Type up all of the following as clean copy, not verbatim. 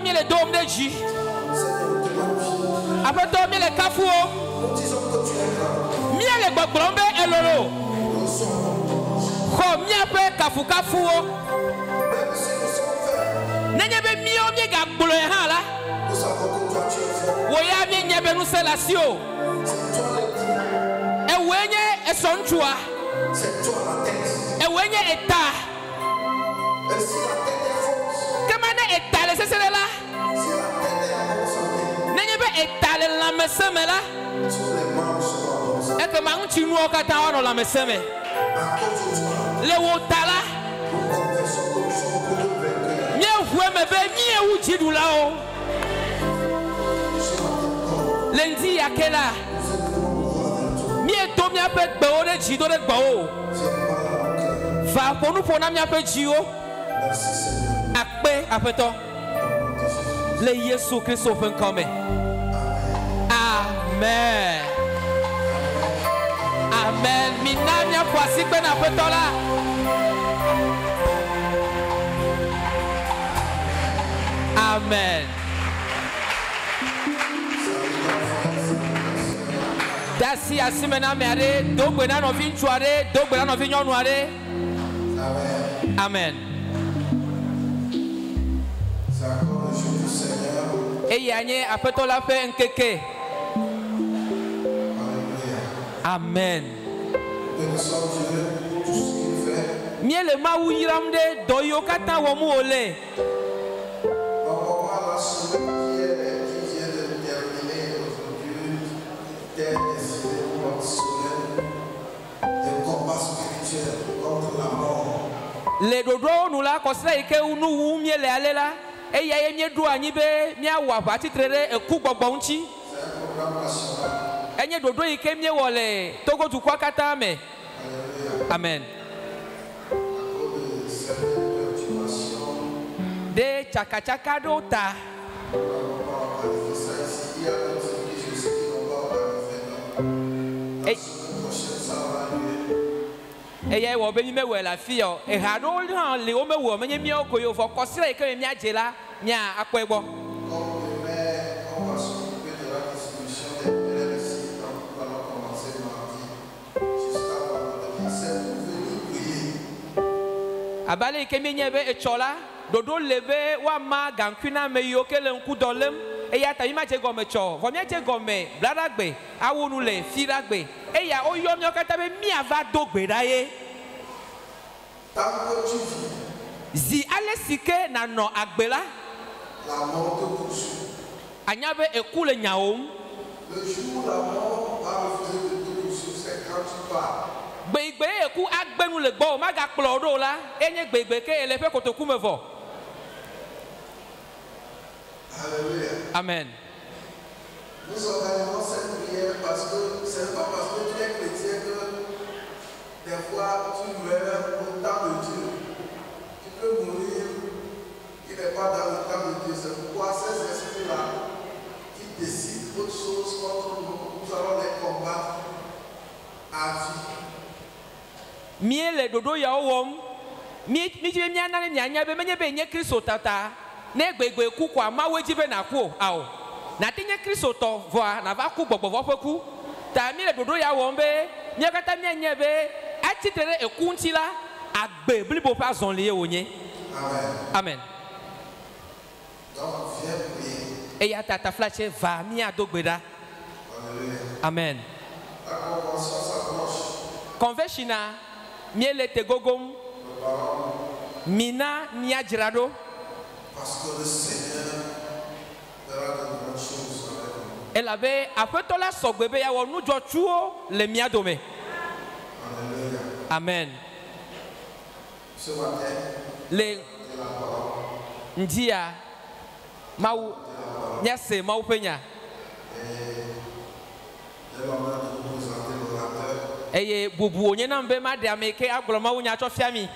mi le dom de ji. Apeto mi le kafuo. Mi le gbogbombe elolo. Ko mi ape kafu kafuo. Nenye be mi o mi ga gbolo e han la. Wo ya mi nye be nu se la si o. E wenye e sontua. E wenye eta. Comment est-elle c'est cela? N'est pas étalé la mesème là? Et que ma tu nous au Qatar dans la mesème. Le wotala. Mieux vous me be mieux ou tu du là-haut. Lundi à quelle heure? Mieux to mieux peut beau de jido de beau. Va pour nous pour mieux peut jio. Akpe apeto le Yesu Christ open come. Amen. Amen. Minamia kwasi pe na apeto la. Amen. Dasi asimena meare dogbe na no vinchuare dogbe na no vinyonuare. Amen. Et y a un peu la fait un kéké. Amen. Mieux le maou yiramde doyo kata wamu ole. Les dodo nous la considérons que nous mieux les aller là. Et il y a une douane qui est bien ou à partir de un coup de bounty. Et il y a dodo qui est bien ou les togo du quoi katame. Amen. De chaka chaka dota. Et il y a un béni me la fille et Harold les hommes ou mais mieux que yo faut considérer que mia jela mia akwebo. Abale ke minya be echola dodo lebe wa ma gankuna me yo ke le nku dolem e ya ta mi ma je go me cho vo mi je go me bladagbe awonu le firagbe e ya oyo mi o kata be mi ava dogbe daye. Zi ale sike na no agbela. La mort te poursuit. Anyabe ekule nyaom. Le jour la mort va refuser de te poursuivre, c'est quand tu pars. Gbegbe eku agbenu le gbo ma ga kplodo la enye gbegbe ke ele fe kotoku mevo. Alléluia. Amen. Nous organisons cette prière parce que c'est pas parce que tu es chrétien que des fois tu meurs au temps de Dieu. Tu peux mourir, il n'est pas dans le temps de Dieu. C'est pourquoi ces esprits-là qui décident autre chose contre nous, nous allons les combattre à vie. Miele dodo ya owom mi jibe mi anane mi anya be menye be nye Kristo tata na egbegbe ku kwa ma wejibe na ku awo na tinye Kristo to voa na va ku gbogbo vo peku ta mi le dodo ya wom be nye kata mi anya be atitere ekunti la agbe blibo pa zon liye wonye. Amen. Donc viens prier. E ya tata flache va mi adogbeda. Amen. La convention s'approche. Conventiona miele te gogom mina nia jirado parce que le Seigneur fera de bonnes choses avec nous. Elle avait après la sogbebe ya wonu jo chuo le mia dome. Alléluia. Amen. Ce matin le ndia mau nyase mau penya eye bubu onye na mbe ma de ameke agloma unya cho fiami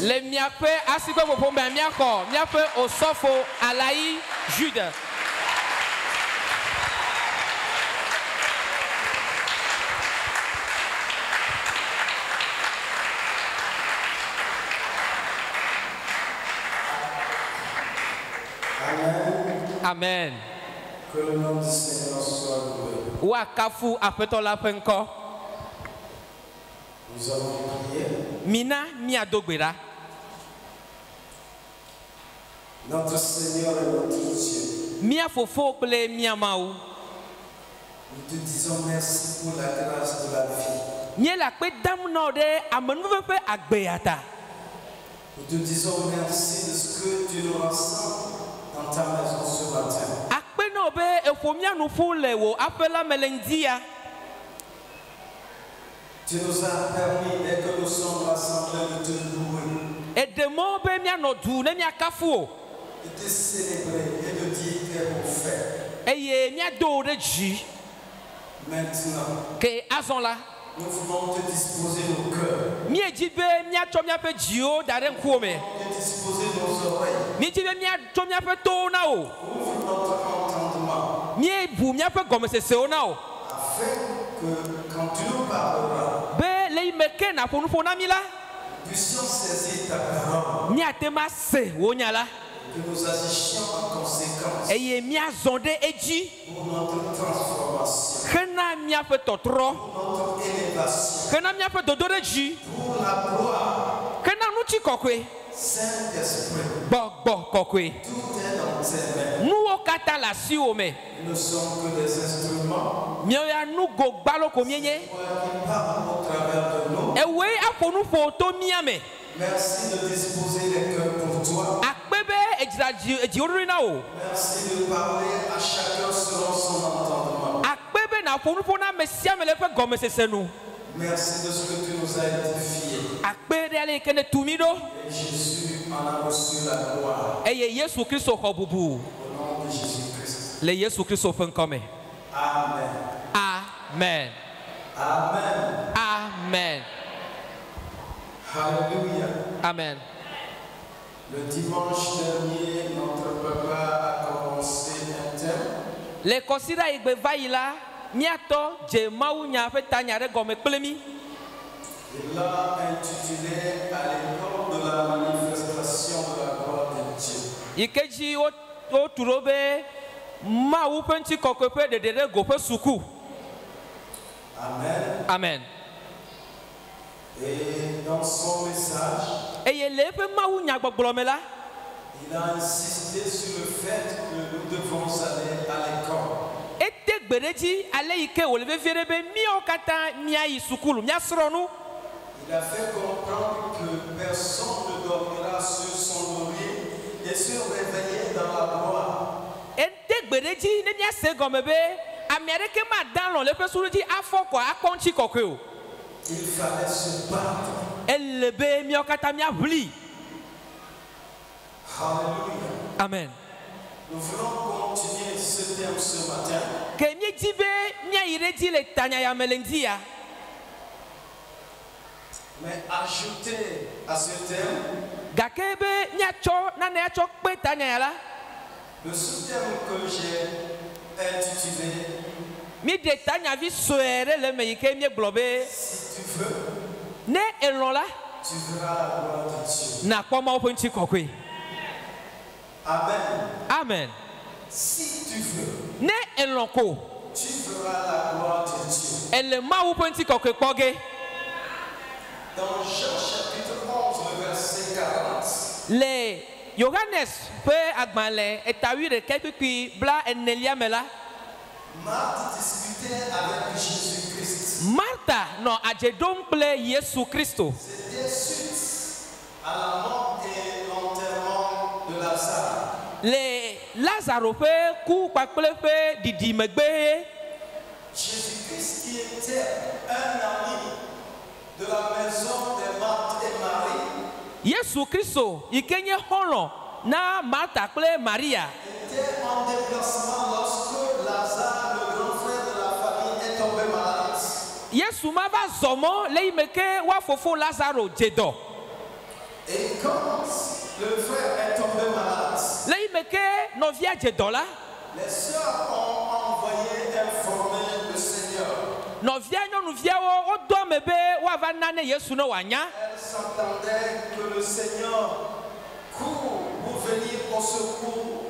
le miape asibe popo mbe miako miape osofo alai Jude. Amen. Que le nom du Seigneur soit loué. Wakafu apetola penko. Nous avons prié. Mina miadogbera. Notre Seigneur et notre Dieu. Mia fofo ple mia maou. Nous te disons merci pour la grâce de la vie. Mie la pe dam no de amenuve pe agbeata. Nous te disons merci de ce que tu nous rassembles dans ta maison ce matin. Akpe no be efomia nu fu le wo apela melendia. Tu nous as permis, dès que nous sommes rassemblés, de te louer. Et de mo be mia no du ne mia kafu. De te célébrer et de dire tes bons faits. Eye mia do de ji. Maintenant, ke azon la. nous voulons te disposer nos cœurs. Mie jibe mia to mia pe jio dare nkuome. Te disposer nos oreilles. Mie jibe mia to mia pe to na o. Ouvre notre entendement. Mie bu mia pe gomesese o na o. Afin que quand tu nous parleras, Be le meke na fonu fona mi la. nous puissions saisir ta parole. Mia te ma se wo nya la. Que nous agissions en conséquence. Eye mia zonde eji. Pour notre transformation. Kena mia pe totro. Pour notre élévation. Kena mia pe dodo de ji. Pour la gloire. Kena nu chi kokwe. Saint-Esprit. Bo kokwe. Tout est dans tes mains. Nu o kata la si o me. Nous ne sommes que des instruments. Mia ya nu go gbalo ko mienye. Toi qui parles au travers de nous. Ewe afonu foto mia me. Merci de disposer les cœurs pour toi. Akpebe ejirori na o. Merci de parler à chacun selon son entendement. Akpebe na fonu fona mesia me le fe gomesese nu. Merci de ce que tu nous as édifiés. Akpede ale kene tumido. Et Jésus en a reçu la gloire. Eye Yesu Kristo ko bubu. Au nom de Jésus-Christ. Le Yesu Kristo fen kome. Amen. Amen. Amen. Amen. Alléluia. Amen. Le dimanche dernier, notre papa a commencé un thème. Le kosira igbe vaila miato je mau nya fe tanya re gome plemi. Il l'a intitulé à l'école de la manifestation de la gloire de Dieu. Ikeji o turobe ma wu penti kokope de dere gope suku. Amen. Amen. Et dans son message, Eye le pe ma wu nya gbogbolo la. il a insisté sur le fait que nous devons aller à l'école. Ete gbereji ale ike wo le ve be mi o kata mi ayi sukulu mi asronu. Il a fait comprendre que personne ne dormira sur son laurier et se réveiller dans la gloire. Ete gbereji ne mi ase gome be amerike ma dan lo le pe suruji afọ ko akonchi kokwe o. Il fallait se battre. Elle be mi o kata mi avli. Alléluia. Amen. Nous voulons continuer ce thème ce matin. Ke mi jibe mi ayiredi le tanya ya melendia. Mais ajouter à ce thème Gakebe mi acho na ne acho pe tanya ya la. le sous-thème que j'ai intitulé Mi de tanya vi soere le me ike mi globe. Si tu veux, Ne elon la tu verras la gloire de Dieu. na kwa ma oponchi kokwe. Amen. Amen. Si tu veux, Ne elon ko. tu verras la gloire de Dieu. Elle ma oponchi kokwe poge. Dans Jean chapitre 11, le verset 40, Le Johannes pe agmale etawi de kekwi bla enelia mela. Marthe discutait avec Jésus-Christ. Martha no ajedom ple Yesu Kristo. C'était suite à la mort et l'enterrement de Lazare. Le Lazaro pe ku pakple pe didi megbe. Jésus-Christ qui était un ami de la maison de Marthe et Marie Yesu Kristo ikenye hono na Martha ple Maria. était en déplacement lorsque Lazare, le grand frère de la famille, est tombé malade. Yesu ma va zomo le imeke wa fofo Lazaro jedo. Et quand le frère est tombé malade, Le imeke no via jedo la. les sœurs ont envoyé informer le Seigneur. No via no via o do mebe wa va nane Yesu no wanya. Elles s'entendaient que le Seigneur court pour venir au secours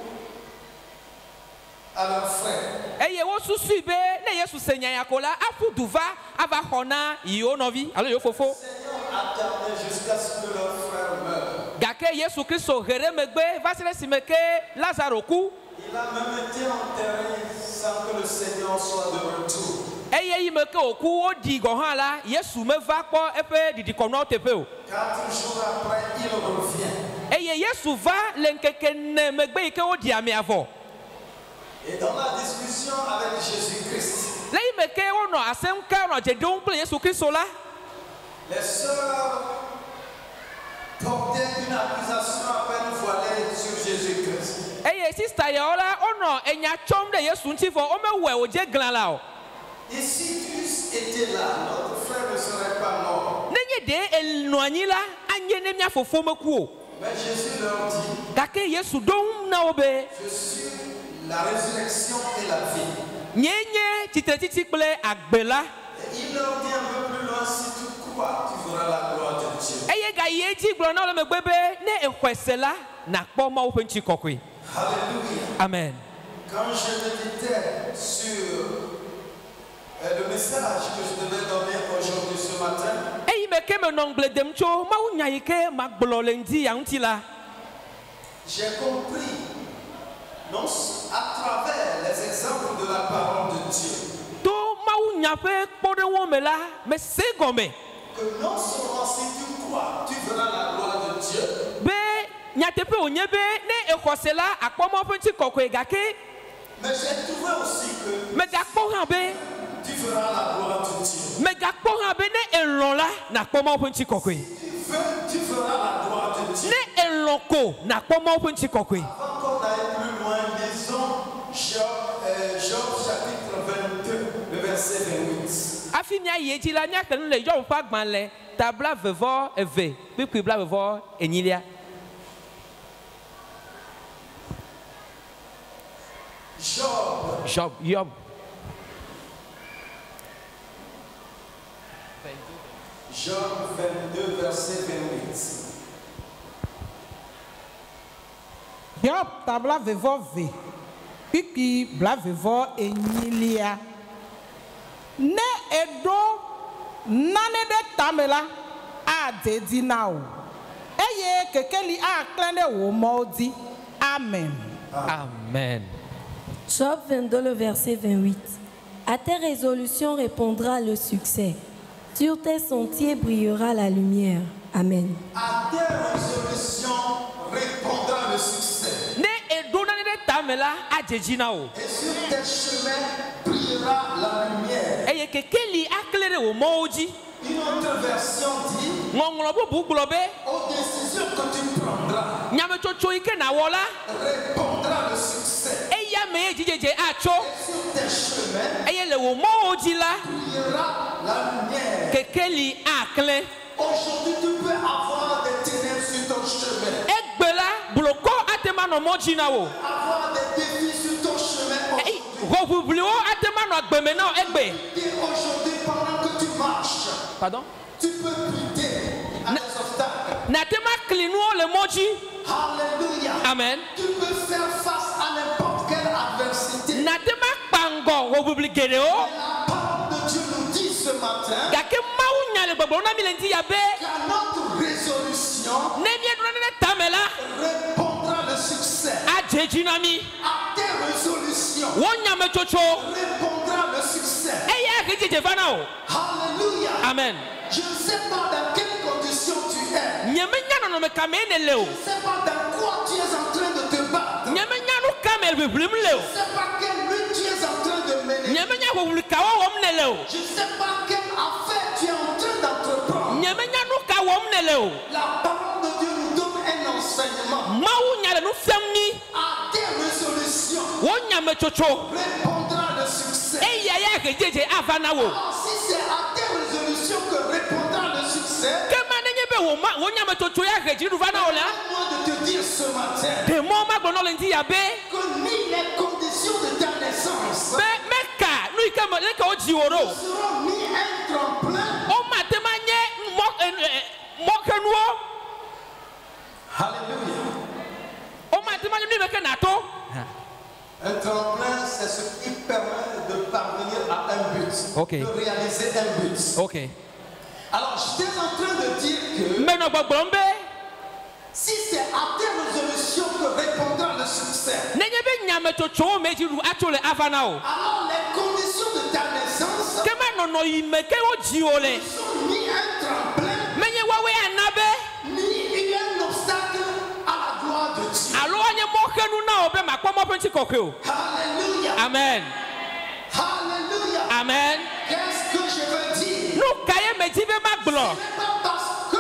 à leurs frères. Eye wo susu be ne Yesu senya yakola afu duva ava hona yo novi alo yo fofo. Seigneur attendait jusqu'à ce que leurs frères meurent. Gake Yesu Christo here megbe va sele simeke Lazaro ku. Il a même été enterré sans que le Seigneur soit de retour. Eye yimeke oku odi gohan la Yesu me va kpo epe didikono tepe o. 4 jours après, il revient. Eye Yesu va lenkeke ne megbe ike odi ame avo. Et dans la discussion avec Jésus-Christ, Le yimeke ono asem ka ono jedon ple Yesu Christo la. les sœurs portaient une accusation à peine voilée sur Jésus-Christ. Eye sister ya ola ono enya chom de Yesu ntifo o me we o je glan la o. Et si tu étais là, notre frère ne serait pas mort. Nenye de el noanyi la anye ne mia fofo meku o. Mais Jésus leur dit, Gake Yesu don na obe. je suis la résurrection et la vie. Nyenye titretiti ple agbela. Et il leur dit un peu plus loin, si tu crois, tu verras la gloire de Dieu. Eye ga yeji glo na le megbebe ne ehwesela na kpo ma wo penchi kokwe. Alléluia. Amen. Quand je méditais sur le message que je devais donner aujourd'hui ce matin, Eye me ke me nongle demcho ma wo nyayike ma glo le ndi ya ntila. j'ai compris, non, à travers les exemples de la parole de Dieu, To ma wo nyape kpo de wo me la me se gome. que non seulement si tu crois, tu verras la gloire de Dieu, Be nyatepe onyebe ne ehwesela akpo ma wo penchi kokwe gake mais j'ai trouvé aussi que me ga kpo han be tu verras la gloire de Dieu. me ga kpo han be ne elon la na kpo ma wo penchi kokwe. Tu verras la gloire de Dieu. Ne elonko na kpo ma wo penchi kokwe. Avant qu'on aille plus loin, lisons Job chapitre 22, le verset 28. Afi mia yeji la mia kenu le Job pa gban le tabla vevo eve pipi bla vevo enyilia. Job Job 22, verset 28. Job tabla vevo ve, pipi bla vevo enyilia. Ne edo nane de tamela a dedi na o. Eye kekeli a klende wo modi. Amen. Amen. Job 22, le verset 28. À tes résolutions répondra le succès. Sur tes sentiers brillera la lumière. Amen. À tes résolutions répondra le succès. Ne edo nane de tamela ajeji na o. Et sur tes chemins brillera la lumière. Eye kekeli aklere wo moji. Une autre version dit, Ngonglo bu globe aux décisions que tu prendras, nyame chocho ike na wola répondra le succès. eya me jijeje acho Et sur tes chemins eye le wo moji la brillera la lumière. kekeli akle Aujourd'hui, tu peux avoir des ténèbres sur ton chemin. egbela bloko atema no moji na wo Avoir des défis sur ton chemin. ei robublio atema no agbeme na egbe. Et aujourd'hui, pendant que tu marches, Pardon? tu peux buter à des obstacles. Na tema klinu le moji. Alléluia. Amen. Tu peux faire face à n'importe quelle adversité. Na tema pango robubli gedeo La parole de Dieu nous dit ce matin gake mawu nya le gbogbo na mi le ndi ya be qu'à notre résolution ne mi edu na tamela répondra le succès. ajeji na mi À tes résolutions wo nya me chocho répondra le succès. eya rijeje fana o. Alléluia. Amen. Je ne sais pas dans quelles conditions tu es. Nyame nya no me kame ne le o. Je ne sais pas dans quoi tu es en train de te battre. Nyame nya no kame biblim le Je o. ne sais pas quelle lutte tu es en train de mener. Nyame nya robubli kawo wom ne le o. Je ne sais pas quelle affaire tu es en train d'entreprendre. Nyame nya no ka wom ne le o. La parole de Dieu nous donne un enseignement. Mawu nya le no fiam ni À tes résolutions wo nya me chocho répondra le succès. eya ya rijeje avana wo. Alors, si c'est à tes résolutions que répondra le succès, Kema nenye be wo nya me chocho ya rijeje du fana o la. moi de te dire ce matin De mo ma gbono le ndi ya be que ni les conditions de ta naissance be meka nu ike mo le ka o jiworo. seront ni un tremplin. O ma te ma nye mo kenuo. Alléluia. O ma te ma nye ni me ke na to. Un tremplin, qui permet de parvenir à un but, Ok. de réaliser un but. Ok. Alors, j'étais en train de dire que Maintenant, Boblombe, si c'est à tes résolutions que répondra le succès, Nenebe Nyametocho, Mejiru, Atole, Avanao. alors les conditions de ta naissance Kema no imeke o jiole. sont ni un tremplin, Menye wawe anabe. ni un obstacle à la gloire de Dieu. Alo anye mokenu na obe makwa penti kokyo. Alléluia. Amen. Alléluia. Amen. Qu'est-ce que je veux dire? Nou kaye mejibe magblo. Ce n'est pas parce que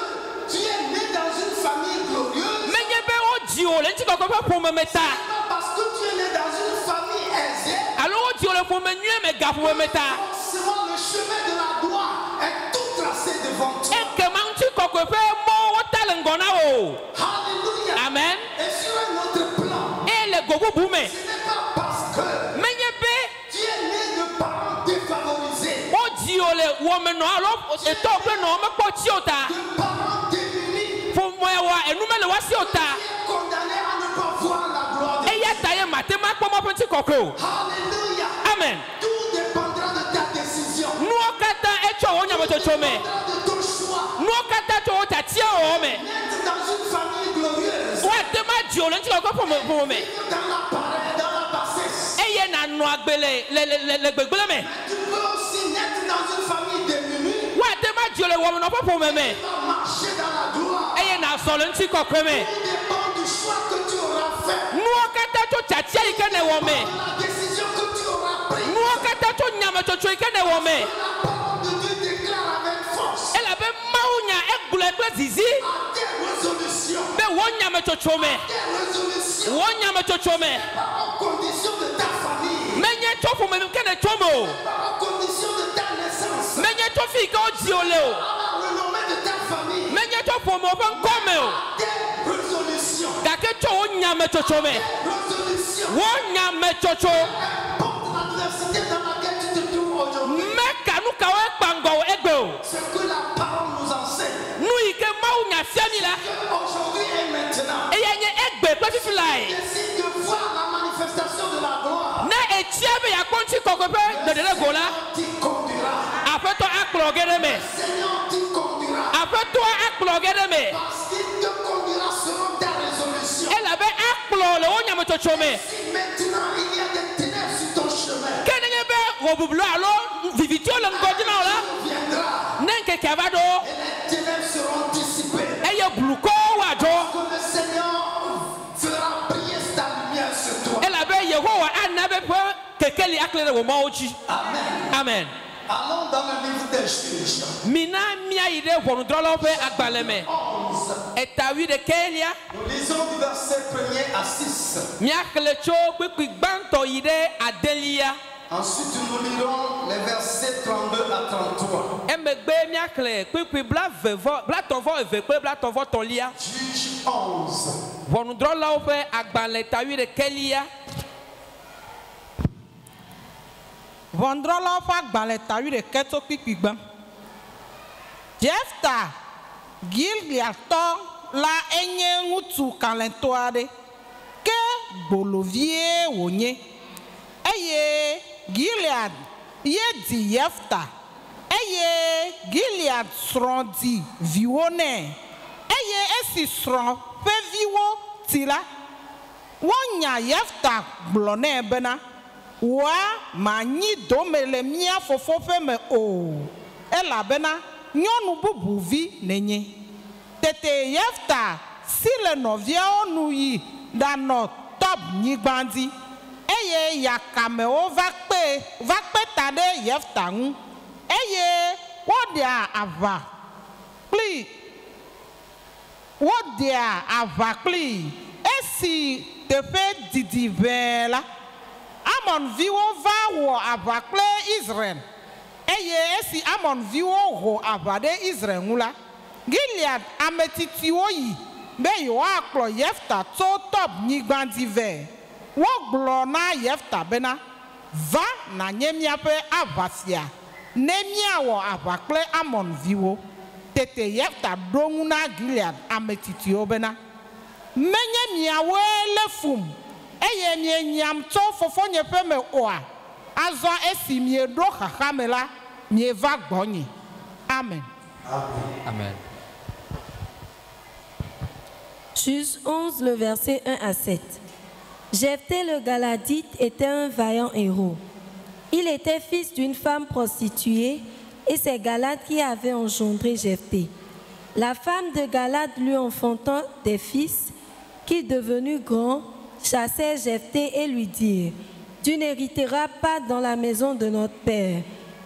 tu es né dans une famille glorieuse, Menye be o jiole nti kokyo po memeta. ce n'est pas parce que tu es né dans une famille aisée, Alo o jiole po menue me gapo memeta. forcément le chemin de la gloire est tout tracé devant toi. Eke manti kokyo pe mo o talengona o. Alléluia. Amen. Et sur un autre plan, E le gogo bume. ce n'est pas parce que Menye be tu es né de parents défavorisés, o jiole wo me no alo eto pe no me po chiota. de parents démunis, Po moewa enume le wasi ota. qui est condamné à ne pas voir la gloire de Dieu. Eya taye mate makwa penti kokyo. Alléluia. Amen. Tout dépendra de ta décision. Nuo kata echo o nyametocho me. Dépendra de ton choix. Nuo kata to o tatia o me. Naître dans une famille glorieuse, Wa tema jiole nti kokyo po me. vivre dans la paresse, dans la bassesse. Eye na no agbele le gbegbele me. Tu peux aussi naître dans une famille démunie, Wa tema jiole wo me no po me. va marcher dans la gloire. Eye na solo nti kokyo me. Tout dépend du choix que tu auras fait, Nuo kata to tatia ikene wo me. de la décision que tu auras prise. Nuo kata to nyametocho ikene wo me. La parole de Dieu déclare avec force Ela be maunya egbule gbe zizi. à tes résolutions. Be wo nyametocho me. Tes résolutions, Wo nyametocho me. pas aux conditions de ta famille, Menye to po me kene tomo. pas aux conditions de ta naissance, Menye to fi ko jiole o. à la renommée de ta famille. Menye to po mo ban kome o. Tes résolutions, Gake to wo nyametocho me. résolutions, Wo nyametocho. importe l'adversité dans laquelle tu te trouves aujourd'hui. Meka nu kawe kpango egbe o. Ce que la parole nous enseigne, Nu ike maunya fiami la. aujourd'hui et maintenant, Eye nye egbe pe fifi lai. décide de voir la manifestation de la gloire. Na etia be ya konti kokyo pe de le gola. T'y conduira. Apeto akplogere me. Seigneur t'y conduira. Apeto akplogere me. Parce qu'il te conduira selon ta résolution. Ela be akplo le wo nyametocho me. Si maintenant il y a des ténèbres sur ton chemin, Kenenge be wo bublo alo vivitio le ngodina ola. il viendra Nenke kavado. et les ténèbres seront dissipées. Eye bluko wado. Que le Seigneur fera briller sa lumière sur toi. Ela be Yehowa anabe pe kekeli aklere wo ma oji. Amen. Amen. Allons dans le livre des juges. Mina mia ide wonudrolo pe agbaleme. 11. Etawi de kelia. Nous lisons du verset 1er à 6. Mia klecho kwikwi gbanto ide adelia. Ensuite, nous lirons les versets 32 à 33. Emegbe mia kle kwikwi bla vevo bla tonvo evekwe bla tonvo tolia. Juge 11. Wonudrolo pe agbale etawi de kelia. Vendrɔla ƒe agbalẽ tawi ɖeke tso kpikpi gbem. Jefta Gileadtɔ la enye ŋutsu kalẽtɔ aɖe ke gbolovie wònye eye Gilead ye di Jefta eye Gilead srɔ̃ di viwo nɛ eye esi srɔ̃ ƒe viwo ti la wonya Jefta gblɔ nɛ bena wa manyi dome le mía fofo ƒe me o elabena nyɔnu bubu vi nenye tete Jefta si le nɔviawo nu yi ɖanɔ Tɔb nyigba dzi eye yakamewo va kpe ta ɖe Jefta ŋu eye woɖea aʋa kpli esi teƒe didi ʋɛɛ la Amonviwo va wɔ aʋa kple Israel eye esi Amonviwo ho aʋa ɖe Israel ŋu la Gilead ametitiwo yi be yewoakplɔ Jefta tso Tɔb nyigba dzi vɛ wogblɔ na Jefta bena va nanye míaƒe aʋafia ne míawɔ aʋa kple Amonviwo tete Jefta ɖo ŋu na Gilead ametitiwo bena menye miawoe le fum eye mienyam tso fofonye ƒe me oa azɔ esi mieɖo xaxame la mieva gbɔnye. Amen. Amen. Juge 11, le verset 1 à 7. Jephthé le Galadite était un vaillant héros. Il était fils d'une femme prostituée et c'est Galad qui avait engendré Jephthé. La femme de Galad lui enfantant des fils qui, devenus grands, chassèrent Jephthé et lui dirent: Tu n'hériteras pas dans la maison de notre père,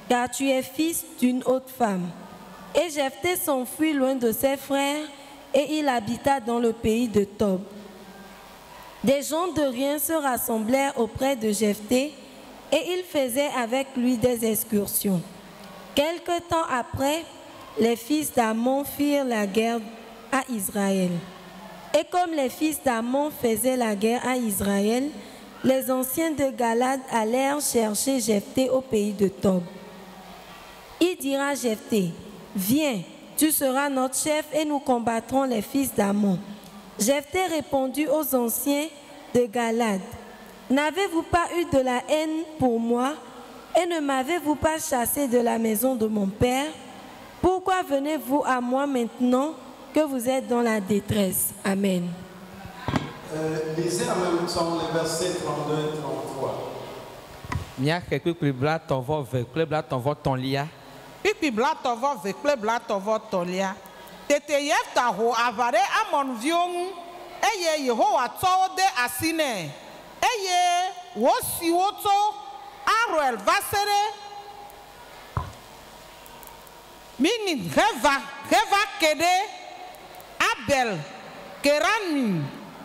car tu es fils d'une autre femme. Et Jephthé s'enfuit loin de ses frères et il habita dans le pays de Tob. Des gens de rien se rassemblèrent auprès de Jephthé et ils faisaient avec lui des excursions. Quelque temps après, les fils d'Ammon firent la guerre à Israël. Et comme les fils d'Ammon faisaient la guerre à Israël, les anciens de Galad allèrent chercher Jephthé au pays de Tob. Il dira à Jephthé: Viens, tu seras notre chef et nous combattrons les fils d'Ammon. Jephthé répondit aux anciens de Galad: N'avez-vous pas eu de la haine pour moi et ne m'avez-vous pas chassé de la maison de mon père? Pourquoi venez-vous à moi maintenant que vous êtes dans la détresse? Amen. Lisez en même temps les versets 32 et 33. Mia quelque bla tovo ve bla tovo tonlia. Pipi bla tɔvɔ ve kple bla tɔvɔ tɔlia. Tete Yefta ho ava ɖe Amonviwo ŋu eye Yehowa tsɔ wo de asi nɛ eye wosi wo tso Aroel va se ɖe Minit heva ke ɖe Abel Keranim.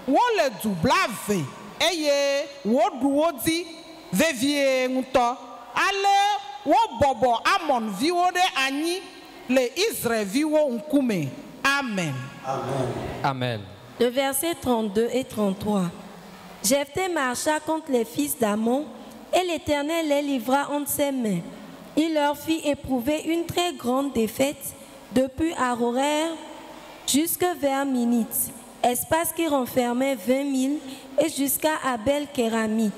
Wole du blave eye woɖu wo dzi vevie ŋutɔ. Ale wo bɔbɔ Amonviwo ɖe anyi le Israelviwo ŋkume. Amen. Amen. Le verset 32 et 33. Jephthé marcha contre les fils d'Ammon et l'Éternel les livra entre ses mains. Il leur fit éprouver une très grande défaite depuis Aroer jusque vers Minit, espace qui renfermait 20 000 et jusqu'à Abel Kéramite.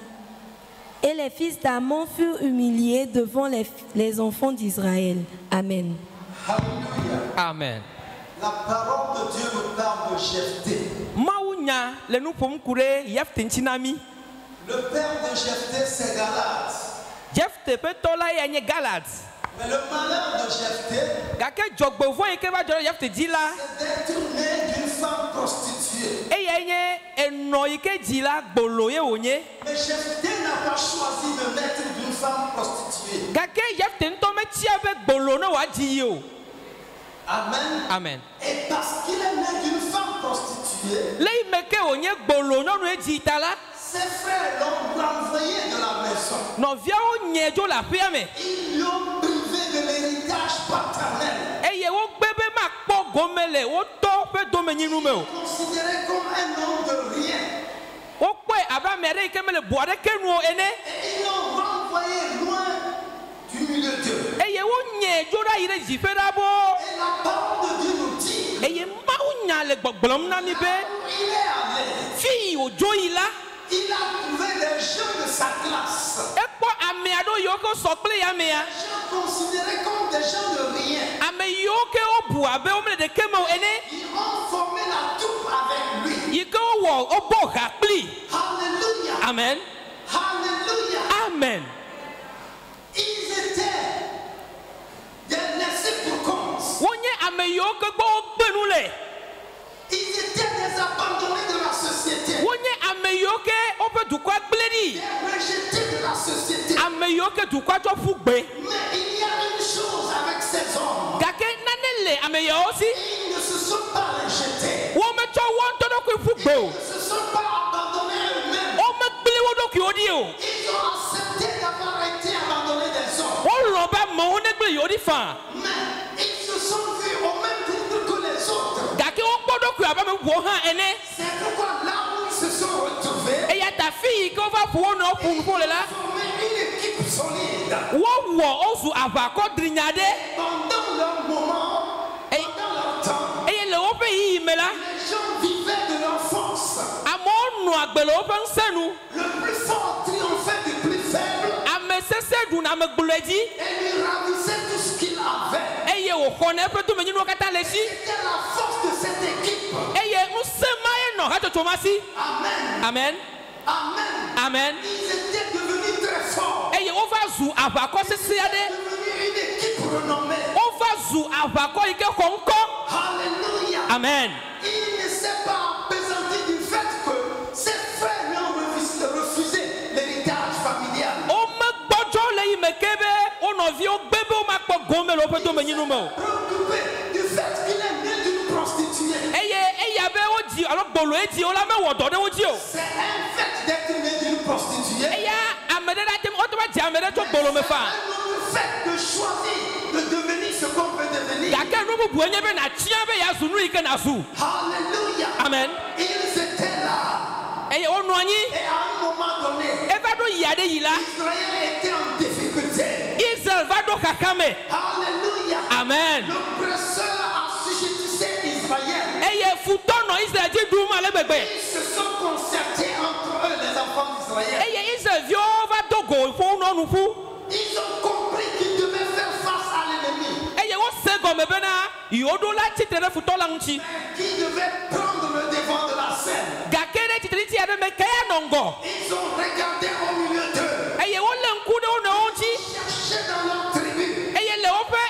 Et les fils d'Ammon furent humiliés devant les enfants d'Israël. Amen. Alléluia. Amen. La parole de Dieu nous parle de Jephthé. Maunya le nous pom kure Jephthé ntinami. Le père de Jephthé, c'est Galad. Jephthé peut tola ya nye Galad. Mais le malheur de Jephthé, Gake jogbovo yeke va joro Jephthé dit là. c'est d'être né d'une femme prostituée. E ya nye eno yeke dit là gbolo ye wonye. Mais Jephthé n'a pas choisi de naître d'une femme prostituée. Gake Jephthé ntome ti ave gbolo no wa di yo. Amen. Amen. Et parce qu'il est né d'une femme prostituée, Le imeke wonye gbolo no no e di ta la. ses frères l'ont renvoyé de la maison. No via o nye jo la pia me. Ils l'ont privé de l'héritage paternel. E ye wo gbebe ma kpo gomele wo to pe domeni nu me o. Considéré comme un homme de rien. Wo kwe aba mere ike me le boare ke nu o ene. Et ils l'ont renvoyé loin du milieu d'eux. E ye wo nye jo da ire jifera bo. Et la parole de Dieu nous dit, E ye ma o nya le gbogblom na ni be. il est allé. Fi o jo ila. Il a trouvé des gens de sa classe. E kpo ame ado yo ko so ple ya me ya. Des gens considérés comme des gens de rien. Ame yo ke o bu abe o me de ke me o ene. Ils ont formé la troupe avec lui. Yike o wo o bo ha pli. Alléluia. Amen. Alléluia. Amen. Ils étaient des laissés pour compte. Wonye ame yo ke gbo gbenu le. Ils étaient des abandonnés de la société. Wonye ame yo ke o pe du kwa gbledi. Des rejetés de la société. Ame yo ke du kwa to fugbe. Mais il y a une chose avec ces hommes. Gake nane le ame yo si. Ils ne se sont pas rejetés. Wo me cho won to do ku fugbe o. Ils ne se sont pas abandonnés eux-mêmes. O me gbele wo do ki o di o. Ils ont accepté d'avoir été abandonnés des hommes. O lo ba mo wo ne gbele yo di fa. Mais ils se sont vus au même titre que les autres. Gake o gbodo ku aba me wo ha ene. C'est pourquoi là où ils se sont retrouvés, E ya ta fi ko va fu no fu fu le la. former une équipe solide. Wo wo o su ava ko drinyade. Pendant leur moment, pendant leur temps, E le o pe yi me la. les gens vivaient de leur force. Amo no agbele o pe nsenu. Le plus fort triomphait du plus faible. Ame se du na me gblɔe dzi. Et lui ravissait tout ce qu'il avait. Eye wòxɔ ne eƒe domenyinu katã le dzi. C'était la force de cette équipe. Eye ŋusẽ ma ye nɔ hatsotso ma si. Amen. Amen. Amen. Amen. Ils étaient devenus très forts. Eye wova zu aʋakɔ sesẽ aɖe. Devenus une équipe renommée. Wova zu aʋakɔ yi ke xɔ ŋkɔ. Alléluia. Amen. Il ne s'est pas appesanti du fait que ses frères lui ont refusé l'héritage familial. Wome gbɔdzɔ le yi me ke be wo nɔviwo gbe be womakpɔ gome le woƒe domenyinu me o. Préoccupé du fait qu'il est né d'une prostituée. Eye eya be wodzi alo gbolo edzi wo la mewɔ dɔ ɖe wo dzi o. C'est un fait d'être né d'une prostituée. Eya ame ɖe la te wo te va dzi ame ɖe tso gbolo me fa. Le fait de choisir de devenir ce qu'on peut devenir. Gake nu bubu enye be natia be yeazu nu yi ke nazu. Alléluia. Amen. Ils étaient là. Eye wonɔ anyi. Et à un moment donné, Eva ɖo yi aɖe yi la. Israël était en difficulté. Israel va ɖo xaxa me. Alléluia. Amen. L'oppresseur assujettissait Israël. Eye futɔ nɔ Israel dzi ɖum ale gbegbe. Ils se sont concertés entre eux, les enfants d'Israël. Eye Israelviwo va do go ƒo nɔ nu ƒu. Ils ont compris qu'ils devaient faire face à l'ennemi. Eye wose gɔme bena yewoɖo la tsitre ɖe futɔ la ŋuti. Qui devait prendre le devant de la scène. Gake ɖe tsitriti aɖe me ke ya nɔ ŋgɔ. Ils ont regardé au milieu d'eux. Eye wole ŋku ɖe wo nɔewo ŋuti. Cherchaient dans leur tribu. Eye le woƒe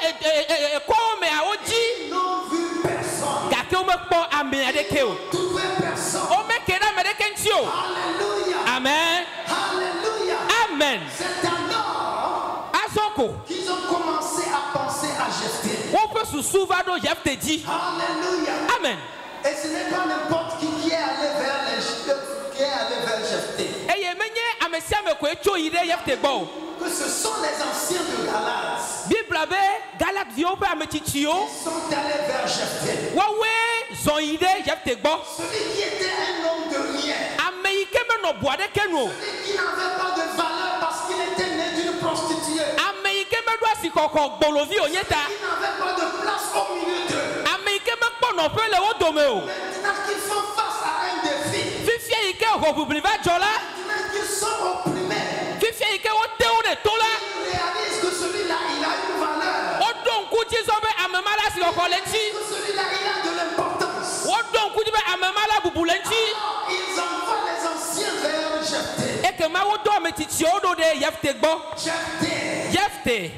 ekɔwo mea wodzi. Ils n'ont vu personne. Gake womekpɔ ame aɖeke o. Trouvé personne. Womeke ɖe ame ɖeke ŋuti o. Alléluia. Amen. Alléluia. Amen. C'est alors Azɔ ko qu'ils ont commencé à penser à Jephthé. woƒe susu va ɖo Yefthe dzi. Alléluia. Amen. Et ce n'est pas n'importe qui est allé vers Jephthé. Eye menye ame sia ame koe tso yi ɖe Yefthe gbɔ o. Que ce sont les anciens de Galate. Bibla be Galatviwo ƒe ame tsitsiwo Ils sont allés vers Jephthé. woawoe zɔ yi ɖe Yefthe gbɔ. Celui qui était un homme de rien. Ame yi ke menɔ bu aɖeke nu o. Celui qui n'avait pas de valeur parce qu'il était né d'une prostituée. Ame yi ke meɖo asi kɔkɔ gbolovi wònye ta. Qui n'avait pas de place au milieu d'eux. Ame yi ke mekpɔ nɔƒe le wo dome o. Maintenant qu'ils font face à un défi. Fifia yi ke hoʋiʋli va dzɔ la. Maintenant qu'ils sont opprimés. Fifia yi ke wote wo ɖe to la. Ils réalisent que celui-là, il a une valeur. Woɖo ŋku dzi zɔ be ame ma la si kɔkɔ le ŋuti. Que celui-là, il a de l'importance. Woɖo ŋku dzi be ame ma la bubu le ŋuti. Ils envoient les anciens vers Jephthé. Ekema wodo ame tsitsiwo ɖo ɖe Yefthe gbɔ. Jephthé. Yefthe.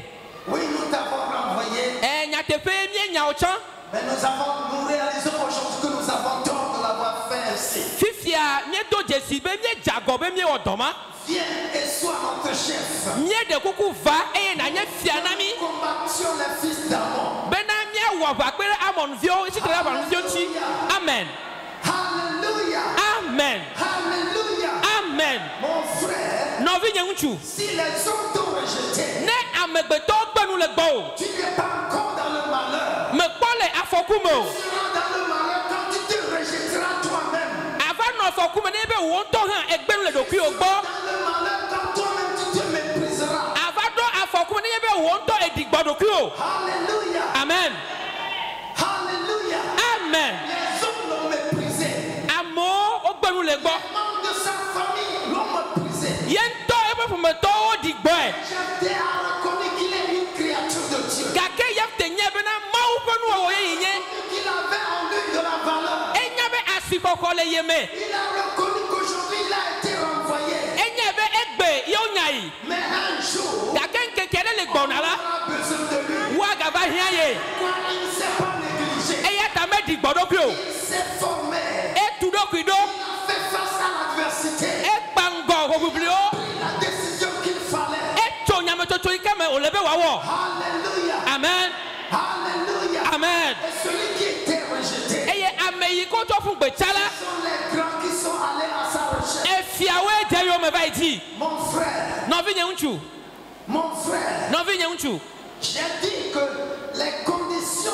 Oui, nous t'avons renvoyé. Nyateƒe mienya wo tsã. Mais nous réalisons aujourd'hui que nous avons tort de l'avoir fait ainsi. Fifia miedo dzesi be miedze agɔ be miewɔ dɔ ma. Viens et sois notre chef. Míeɖe kuku va eye nànye fia na mí. Combattions les fils d'Amon. Bena míawɔ aʋa kpe ɖe Amonviwo tsitre ɖe aʋanuviwo ŋuti. Amen. Alléluia. Amen. Alléluia. Amen. Mon frère, Nɔvinye ŋutsu. si les hommes t'ont rejeté, Ne amegbetɔwo gbe nu le gbɔ o. tu n'es pas encore dans le malheur. Mekpɔ le afɔku me o. Tu seras dans le malheur quand tu te rejetteras toi-même. Ava nɔ afɔku me ne be wò ŋutɔ hã egbe nu le ɖokuiwò gbɔ. Dans le malheur quand toi-même tu te mépriseras. Ava ɖo afɔku me ne be wò ŋutɔ eɖi gbɔ ɖokuiwò. Alléluia. Amen. Alléluia. Amen. Les hommes l'ont méprisé. Amewo wogbe nu le gbɔ. Les membres de sa famille l'ont méprisé. Ye ŋutɔ eƒe ƒometɔwo ɖi gbɔe. Jephthé a reconnu qu'il est une créature de Dieu. Gake Yefthe nye bena Mawu ƒe nuwɔwɔ ye yi nye. Qu'il avait en lui de la valeur. Enya be asikɔkɔ le ye me. Il a reconnu qu'aujourd'hui il a été renvoyé. Enye be egbe ye wonya yi. Mais un jour, Gake nkeke ɖe le gbɔna la. on a besoin de lui. Woagava hiã ye. Quoi, il ne s'est pas négligé. Eya ta meɖi gbɔ ɖokui o. Il s'est formé. Etu ɖokui ɖo. Il a fait face à l'adversité. Ekpa ŋgɔ hoʋiʋliwo. Pris la décision qu'il fallait. Etso nyametsotso yi ke me wòle be wòawɔ. Alléluia. Amen. Alléluia. Amen. Et celui qui était rejeté, Eye ame yi ko tsɔ fún gbetsa la. ce sont les grands qui sont allés à sa recherche. Efiawoe dze yome va yi dzi. Mon frère, Nɔvinye ŋutsu. mon frère, Nɔvinye ŋutsu. j'ai dit que les conditions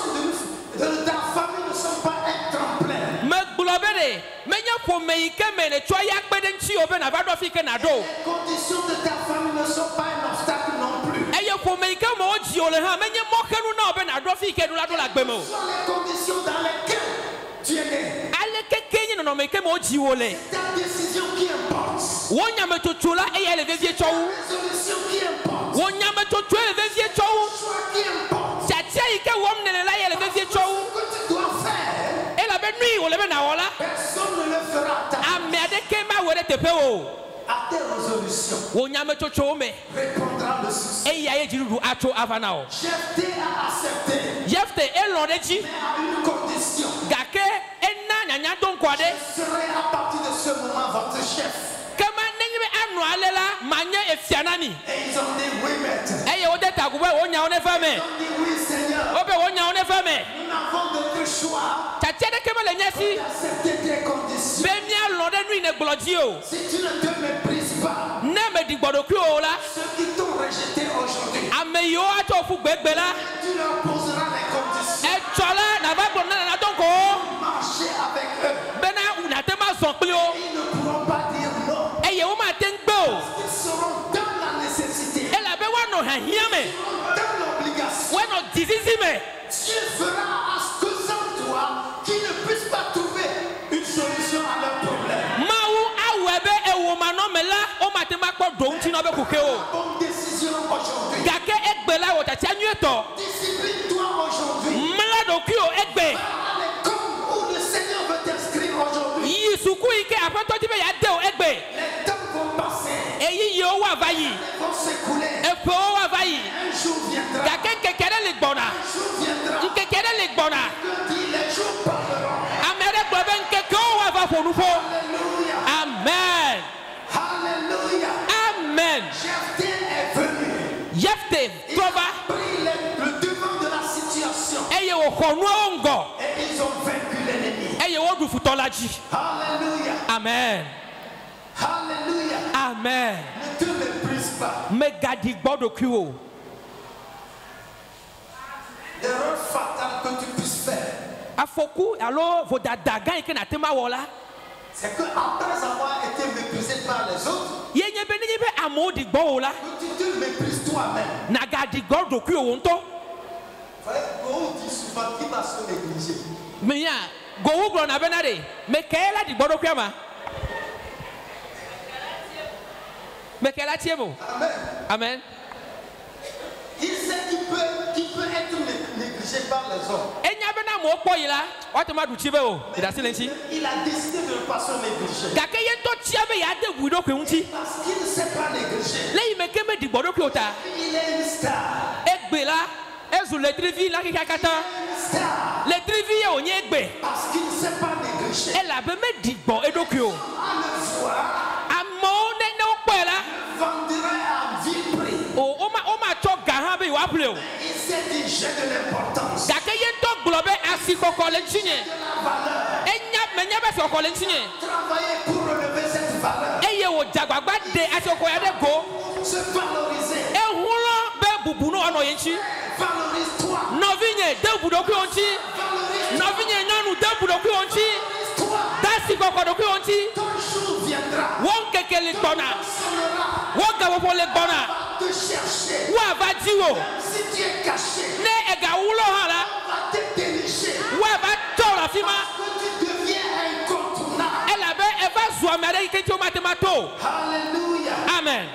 de ta famille ne sont pas un tremplin. Megblɔ be ɖe menye ƒome yi ke me le tsɔ ya kpe ɖe ŋuti o be nava ɖo afi ke naɖo o. Les conditions de ta famille ne sont pas un obstacle non plus. Eye ƒome yi ke me wodzi o le hã menye mɔxenu na o be naɖo afi ke ɖo la ɖo le agbe me o. Ce sont les conditions dans lesquelles tu es né. Ale keke nye ta décision qui importe. Résolution qui importe. Choix qui importe. Ce que tu dois faire, personne ne le fera à ta place. À tes résolutions répondra le succès. Jephthé a accepté, mais à une condition. Je serai à partir de ce moment votre chef. Et ils ont dit oui, maître. Ils ont dit oui, Seigneur. Nous n'avons d'autre choix pour accepter tes conditions. Si tu ne te méprises pas, ceux qui t'ont rejeté aujourd'hui, tu leur poseras les conditions. Marcher avec eux. Ils ne pourront pas dire non. Ils seront dans la nécessité. Ils seront dans l'obligation. Dieu fera à ce que sans toi, qu'ils ne puissent pas trouver une solution à leurs problèmes. Bonne décision aujourd'hui. Discipline-toi aujourd'hui. Où le Seigneur veut t'inscrire aujourd'hui. Les temps vont passer. Les vont s'écouler. Un jour viendra. Un jour viendra. Que dit les jours parleront. Alléluia. Amen. Alléluia. Amen. Jephthé est venu. Il a pris le devant de la situation. Et ils ont vaincu l'ennemi. Alléluia. Amen. Alléluia. Amen. Ne te méprise pas. L'erreur fatale que tu puisses faire, c'est qu'après avoir été méprisé par les autres, que tu te méprises toi-même. Vous voyez, on dit souvent qui va se négliger. Amen. Amen. Il sait qu'il peut être négligé par les hommes. Il a décidé de ne pas se négliger. Parce qu'il ne sait pas négliger. Il est une star. Parce qu'il ne sait pas négliger. À le voir, vendrait à vil prix. Il s'est dit j'ai de l'importance. De la valeur. Travailler pour relever cette valeur. Se valoriser. Valorise-toi. Valorise-toi. Ton jour viendra. Te chercher. Si tu es caché, on va te dénicher. Parce que tu deviens incontournable. Alléluia. Amen.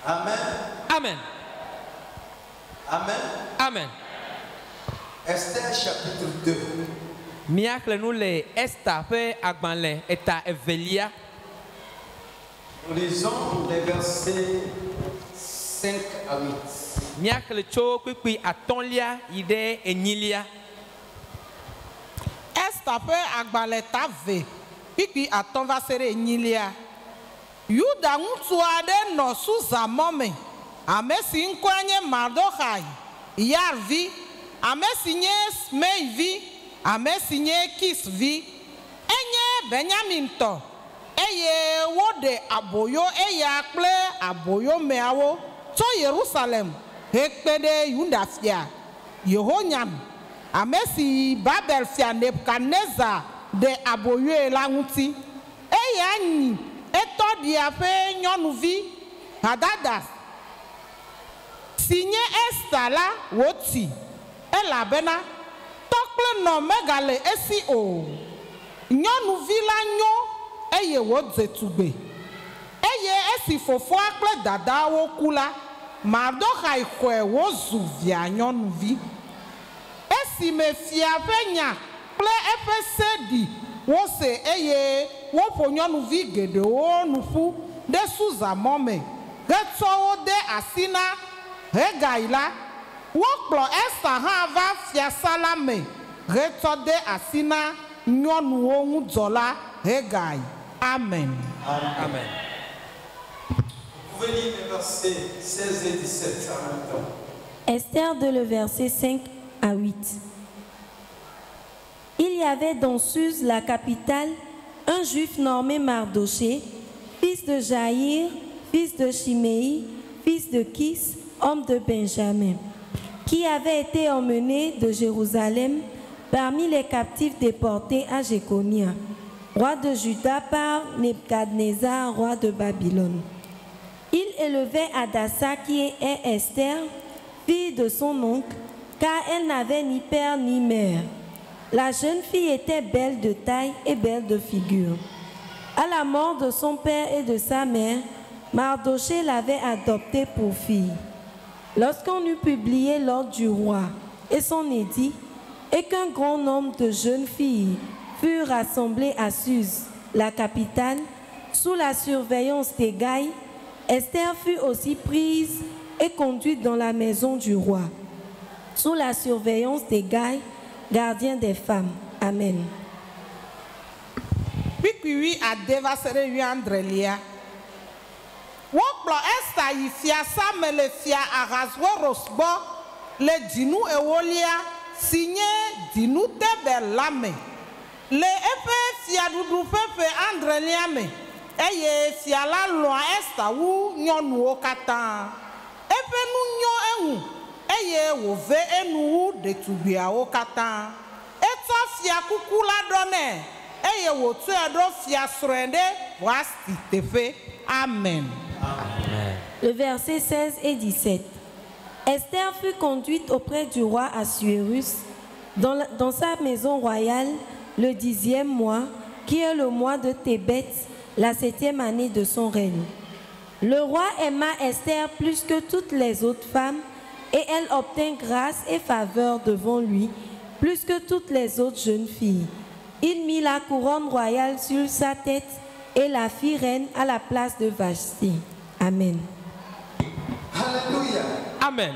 Amen. Amen. Amen. Amen. Esther chapitre 2. Nous lisons les versets 5 à 8. Esther ƒe agbalẽ ta ve kpikpi atɔ̃ va se ɖe enyilia. Yuda ŋutsu aɖe nɔ Susa mɔ me, ame si ŋkɔe nye Mardoxai, Yair vi, ame si nye Smei vi, ame si nye Kis vi. Enye Benyamin tɔ, eye woɖe aboyo eya kple aboyomeawo tso Yerusalem hekpe ɖe Yuda fia Yehonyam, ame si Babel fia Nebukadnezar ɖe aboyoe la ŋuti. Eya nyi etɔ ɖia ƒe nyɔnuvi Hadadas si nye Esta la woti elabena tokple no megale esi o nyɔnuvi la nyo eye wodze tugbe eye esi fofoa kple dadawo ku la Mardoxai xɔe wozu via nyɔnuvi esi me fia ƒe nya kple eƒe se ɖi wose eye woƒo nyɔnuvi geɖewo nuƒu ɖe Susa mɔ me hetsɔ wo de asi na Hegai la wokplɔ Esta hã va fiasa la me hetsɔ de asi na nyɔnuwo ŋudzɔla Hegai. Amen. Amen. Vous pouvez lire les versets 16 et 17 en même temps. Esther 2, le verset 5 à 8. Il y avait dans Suse, la capitale, un juif nommé Mardoché, fils de Jaïr, fils de Chiméi, fils de Kis, homme de Benjamin, qui avait été emmené de Jérusalem parmi les captifs déportés à Jéconia, roi de Juda par Nebuchadnezzar, roi de Babylone. Il élevait Hadassa qui est Esther, fille de son oncle, car elle n'avait ni père ni mère. La jeune fille était belle de taille et belle de figure. À la mort de son père et de sa mère, Mardoché l'avait adoptée pour fille. Lorsqu'on eut publié l'ordre du roi et son édit, et qu'un grand nombre de jeunes filles furent rassemblées à Suse, la capitale, sous la surveillance d'Hégai, Esther fut aussi prise et conduite dans la maison du roi, sous la surveillance d'Hégai, gardien des femmes. Amen. Pikui adeva sere yuandrelia. Wokplo Esta yi fiasa me le fia Ahasuerus bo le dinu ewolia signé dinu tebe lame. Le efe fiadudu pepe andrelia me. Eye fia la loa Esta wu nyɔnuwo katã. Efe nu nyɔ eŋu. Eye wòve enuwu ɖetugbiawo katã. Etsɔ fia kuku la ɖɔ nɛ. Eye wòtɔe ɖo fia srɔ̃e ɖe Vasti teƒe. Amen. Le verset 16 et 17. Esther fut conduite auprès du roi Assuérus dans sa maison royale le 10e mois, qui est le mois de Tébet, la 7e année de son règne. Le roi aima Esther plus que toutes les autres femmes, et elle obtint grâce et faveur devant lui, plus que toutes les autres jeunes filles. Il mit la couronne royale sur sa tête et la fit reine à la place de Vashti. Amen. Alléluia. Amen.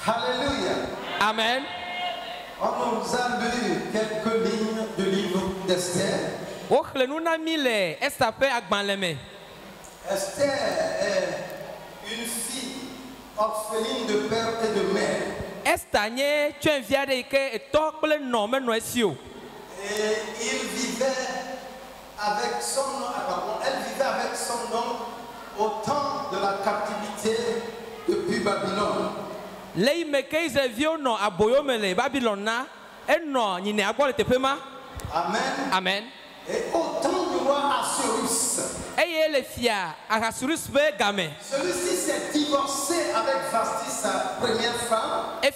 Alléluia. Amen. On nous a lu quelques lignes du livre d'Esther. Esther est une fille orpheline de père et de mère. Et il vivait avec son elle vivait avec son oncle au temps de la captivité depuis Babylone. Amen. Amen. Et au temps du roi Assuérus, celui-ci s'est divorcé avec Vasti, sa première femme. Et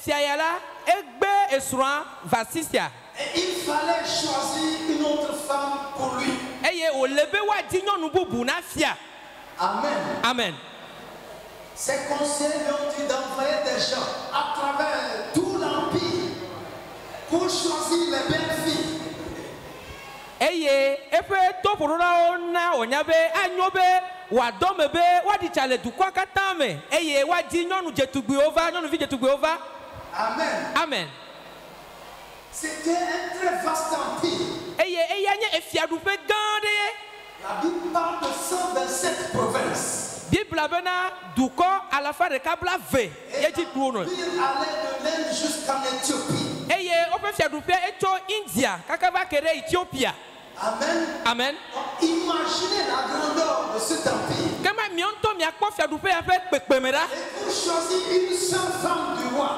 il fallait choisir une autre femme pour lui. Amen. Amen. Ses conseillers lui ont dit d'envoyer des gens à travers tout l'empire pour choisir les belles filles. Amen. Amen. C'était un très vaste empire. La Bible parle de 127 provinces. Et l'empire allait de l'Inde jusqu'en Éthiopie. Amen. Amen. Imaginez la grandeur de cet empire. Et pour choisir une seule femme du roi,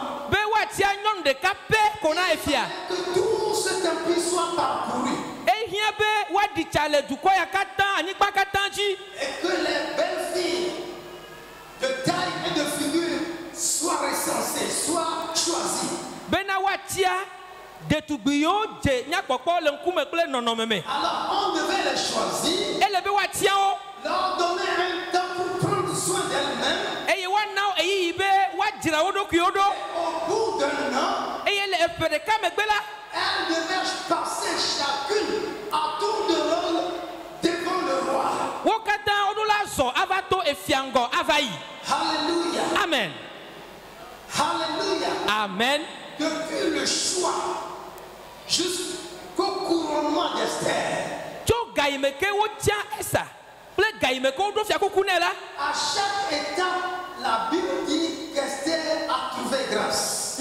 que tout cet empire soit parcouru. Et que les belles filles censé, soit choisi. Alors on devait les choisir, leur donner un temps pour prendre soin d'elles-mêmes. Au bout d'un an, elles devaient passer chacune à tour de rôle devant le roi. Alléluia. Amen. Alléluia. Amen. Depuis le choix jusqu'au couronnement d'Esther, à chaque étape, la Bible dit qu'Esther a trouvé grâce.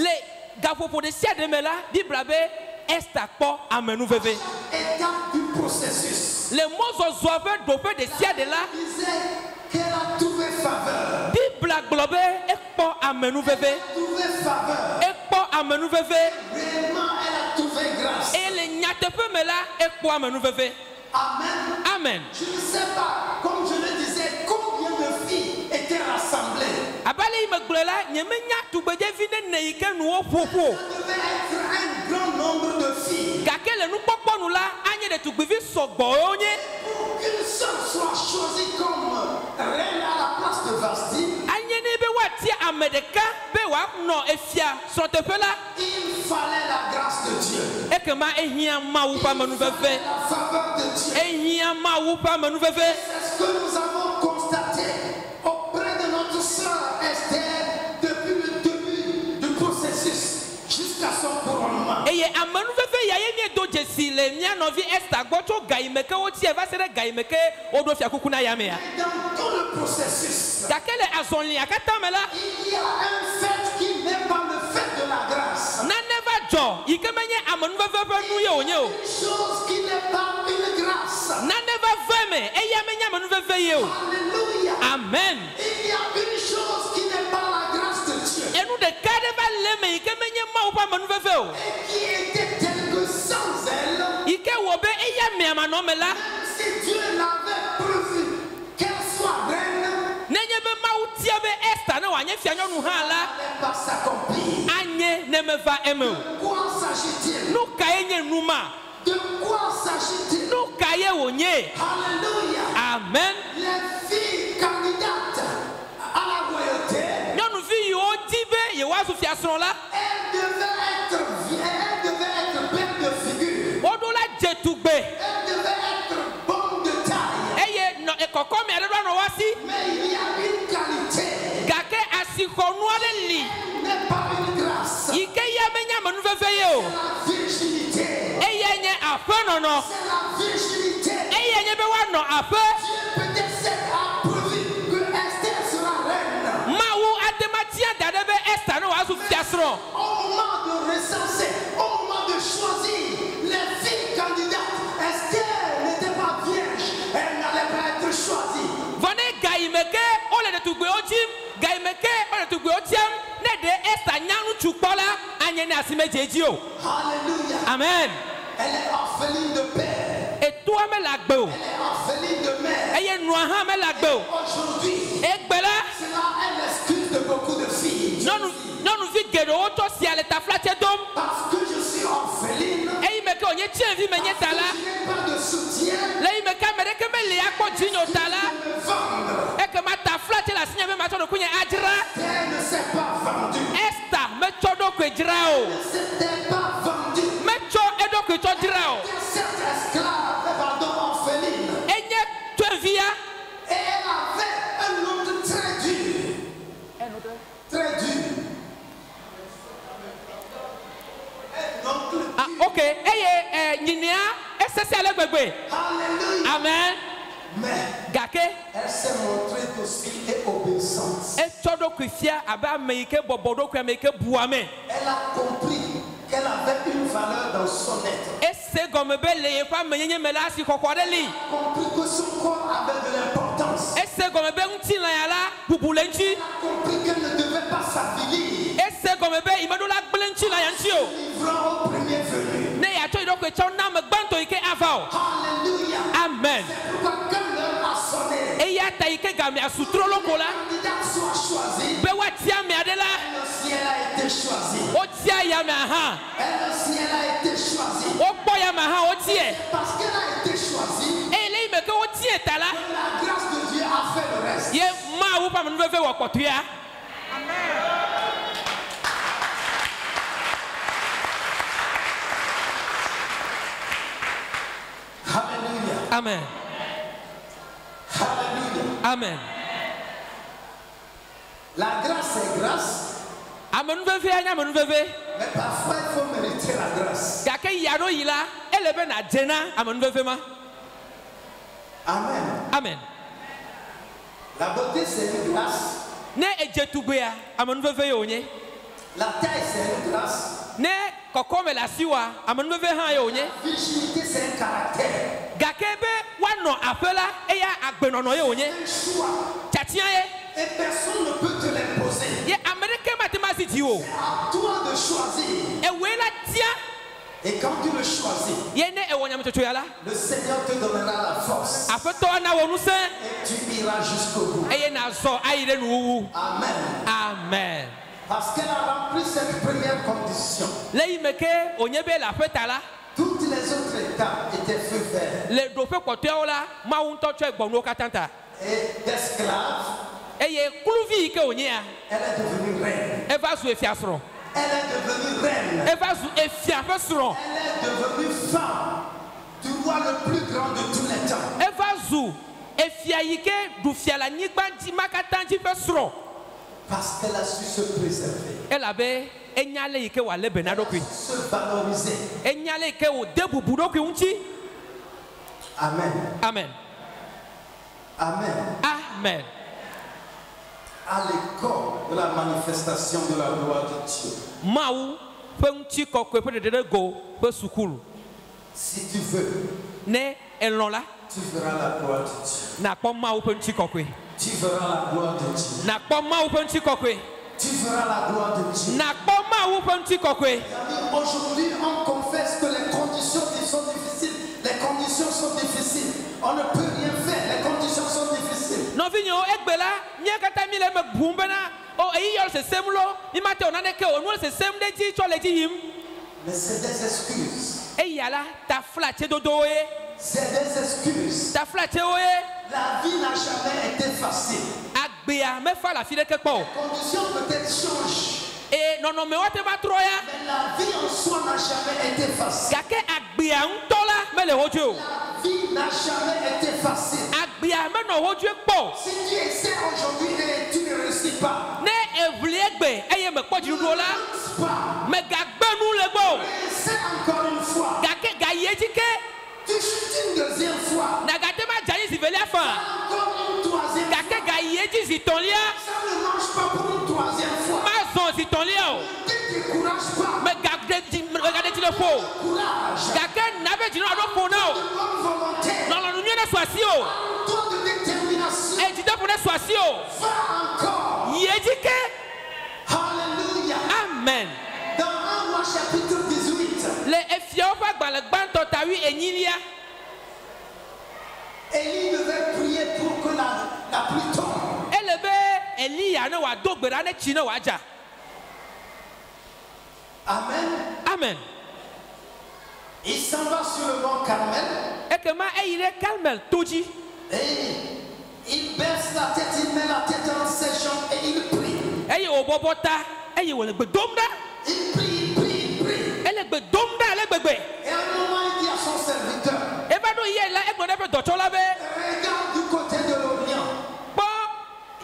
Étape du processus. Les mots zozoabe dope de sia de là. Disait qu'elle a trouvé faveur. Bible globe ekpo amenu veve. Trouvé faveur. Ekpo amenu veve. Réellement, elle a trouvé grâce. Et le nyatepe me là ekpo amenu veve. Amen. Amen. Je ne sais pas, comme je le disais, combien de filles étaient rassemblées. Abali me glela nyemenya tugbeje vine neike nuo popo. Ça devait être un grand nombre de filles. Gakele nu popo nu la anye de tugbevi sogbo onye. Pour qu'une seule soit choisie comme reine à la place de Vasti, Anye ne be watia amedeka be wa no efia sotepe la. il fallait la grâce de Dieu. Ekema ehia ma wu pa manu veve. La faveur de Dieu. Ehia ma wu pa manu veve. C'est ce que nous avons constaté auprès de notre sœur Esther depuis le début du processus jusqu'à son couronnement. Eye amanu veve ya ye nie do jesi le mia novi Esther gboto gaimeke oti eva sere gaimeke odo fia kukuna ya me ya. Dans tout le processus, Kakele azonli akata me la. il y a un fait qui n'est pas le fait de la grâce. Na never jo ikemenye amanu veve nu ye onye o. Une chose qui n'est pas une grâce. Na never veme eye menya amanu veve ye o. Alléluia. Amen. Il y a une chose qui n'est pas la grâce de Dieu. Enu de kade ba leme ikemenye ma wu pa amanu veve o. Et qui était telle que sans elle, Ike wo be eye me amanu me la. même si Dieu l'avait prévu qu'elle soit reine, Nenye be ma wu tie be Esther na wanye fia nyonu ha la. n'allait pas s'accomplir. Anye ne me va eme o. De quoi s'agit-il? Nu ka enye numa. De quoi s'agit-il? Nu ka ye onye. Alléluia. Amen. Les filles candidates à la royauté, Nyonu vi yo dibe ye wa su fia son la. elles devaient être belles de figure. Odo la jetugbe. Elles devaient être bonnes de taille. Eye no ekoko mi ade no wasi. Mais il y a une qualité. Gake asikonu ale li. Elle n'est pas une grâce. Ike ya menya manu veve ye o. La virginité. Eye nye ape no no. C'est la virginité. Eye nye be wa no ape. Dieu peut-être s'est approuvé que Esther sera reine. Ma wu adematia dade be Esther no wa su fia son. Au moment de recenser, au moment de choisir les filles candidates, Esther n'était pas vierge. Elle n'allait pas être choisie. Vone gaimeke ole de tugbe ojim. Gaimeke ole tugbe otiam. Ne de Esther nyanu chukpola anye ne asimejeji o. Alléluia. Amen. Elle est orpheline de père. Et toi me la gbe o. Elle est orpheline de mère. Eye no ha me la gbe o. Aujourd'hui, Egbela cela est l'excuse de beaucoup de filles. nonu vi gedo o to si ale ta flate dom. Parce que je suis orpheline, Eyi meke onye tien vi menye tala. je n'ai pas de soutien Leyi meke amere ke me le akpo jinyo tala. de me vendre. Eke ma ta flate la sinya me ma to do kunye ajira. Elle ne s'est pas vendue. Esther me cho do kwe jira o. Elle ne s'était pas vendue. Me cho edo kwe cho jira o. Cette esclave, pardon, orpheline. Enye to via. Et elle avait un oncle très dur. Très dur. Un oncle Ah okay. Eye nyinia esese ale gbegbe. Alléluia. Amen. Mais Gake elle s'est montrée docile et obéissante. e cho do kwe fia aba meike bobo do kwe meike buame. Elle a compris qu'elle avait une valeur dans son être. Ese gomme be le ye kwa menye me la si kokore li. Compris que son corps avait de l'importance. Ese gomme be nti na ya la bubulenchi. Elle a compris qu'elle ne devait pas s'avilir. Ese gomme be imedo la gbelenchi na yanchi o. Livrant au premier venu. Ne ya to do kwe cho na me gbanto ike ava o. Alléluia. Amen. C'est pourquoi quand l'heure a sonné, E ya ta yi ke game asutro loko la. Soit choisi. Be wa tia me ade la. Elle aussi, elle a été choisie. O tia ya me ha. Elle aussi, elle a été choisie. O po ya me ha o tie. Parce qu'elle a été choisie. E le me ke o tie ta la. La grâce de Dieu a fait le reste. Ye ma wo pa me no ve wo kotua. Alléluia. Amen. Alléluia. Amen. La grâce est grâce. Amen veve anya amen veve. Mais parfois, il faut mériter la grâce. Ga ke yaro yila ele be na dena amen veve ma. Amen. Amen. La beauté, c'est une grâce. Ne ejetugbe a amen veve yo nye. La taille, c'est une grâce. Ne kokome la siwa amen veve ha yo nye. La virginité, c'est un caractère. Ga ke be wa no apela eya agbenono yo nye. Un choix. Chatia ye. Et personne ne peut te l'imposer. Ye amerike matemasi ti o. C'est à toi de choisir. E we la tia. Et quand tu le choisis, Ye ne e wonya mtoto ya la. le Seigneur te donnera la force. Afeto na wonu se. Et tu iras jusqu'au bout. Eye na zo ayire nu. Amen. Amen. Parce qu'elle a rempli cette première condition. Le imeke onyebe la feta la. Toutes les autres étapes étaient feu vert. Le dope koto la ma unto che gbonu katanta. Et d'esclave, Eye kuluvi ke onyea. elle est devenue reine. E va zu efiasro. Elle est devenue reine. E va zu efiafesro. Elle est devenue femme du roi le plus grand de tous les temps. E va zu efiayike du fiala nyigba di makatanji fesro. Parce qu'elle a su se préserver. Ela be enyale yike wa le benado kwi. Se valoriser. Enyale yike o debubu do kwi unchi. Amen. Amen. Amen. Amen. À l'école de la manifestation de la gloire de Dieu. Maou pe unchi kokwe pe de go pe sukulu. Si tu veux, Ne elon la tu verras la gloire de Dieu. na kpɔ mawu ƒe ŋuti kɔkɔe. Tu verras la gloire de Dieu. Na kpɔ mawu ƒe ŋuti kɔkɔe. Tu verras la gloire de Dieu. Na kpɔ mawu ƒe ŋuti kɔkɔe. Aujourd'hui, on confesse que les conditions sont difficiles. Les conditions sont difficiles. On ne peut rien faire. Les conditions sont difficiles. Nɔvinyewo egbe la nye katã mi le me bum bena o eyi yɔ le sesem lo mi ma te o nane ke o nu le sesem ɖe dzi tsɔ le dzi yim. Mais c'est des excuses. Eya la ta fla tse dodowo ye. C'est des excuses. Ta fla tsewo ye. La vie n'a jamais été facile. Agbea mefa le afi ɖeke kpɔ o. Les conditions peut-être changent. E nɔnɔmewo te va trɔ ya. Mais la vie en soi n'a jamais été facile. Gake agbea ŋutɔ la mele wo dzoe o. La vie n'a jamais été facile. Agbea menɔ wo dzoe kpɔ. Si tu essaies aujourd'hui et tu ne réussis pas, Ne evli egbe eye me kpɔ dziɖuɖu la. pas. Me gagbe nu le gbɔ o. Essaie encore une fois. Gake gayi edzi ke. Tu chutes une deuxième fois. Nagate ma dza yi zi velia fa. Encore une troisième fois. Gake gayi edzi zi tɔlia. Ça ne marche pas pour une troisième fois. Ma zɔn zi tɔlia o. Ne te décourage pas. Me gade ti le fo. Courage. Gake nabe dzi nɔ aɖo ƒo na o. Bonne volonté. Nɔnɔnu nyuie ne su asi o. Toi de détermination. Edzi de ƒo ne su asi o. Va encore. Yi edzi ke. Alléluia. Amen. Dans 1 Roi chapitre 18, Le efiawo ƒe agbalẽ gbãtɔ tawi enyilia. Élie devait prier pour que la pluie tombe. Ele be Eliya ne wòado gbe ɖa ne tsi ne wòadza. Amen. Amen. Il s'en va sur le mont Carmel Ekema eyi ɖe Carmel to dzi. et il baisse la tête, il met la tête dans ses jambes et il prie. Eye wòbɔbɔ ta eye wòle gbe dom ɖa. Il prie, il prie, il prie. Ele gbe dom ɖa le gbegbe. Et à un moment, il dit à son serviteur, Eva ɖo yie la egblɔ ɖe eƒe dɔtsɔla be regarde du côté de l'Orient. kpɔ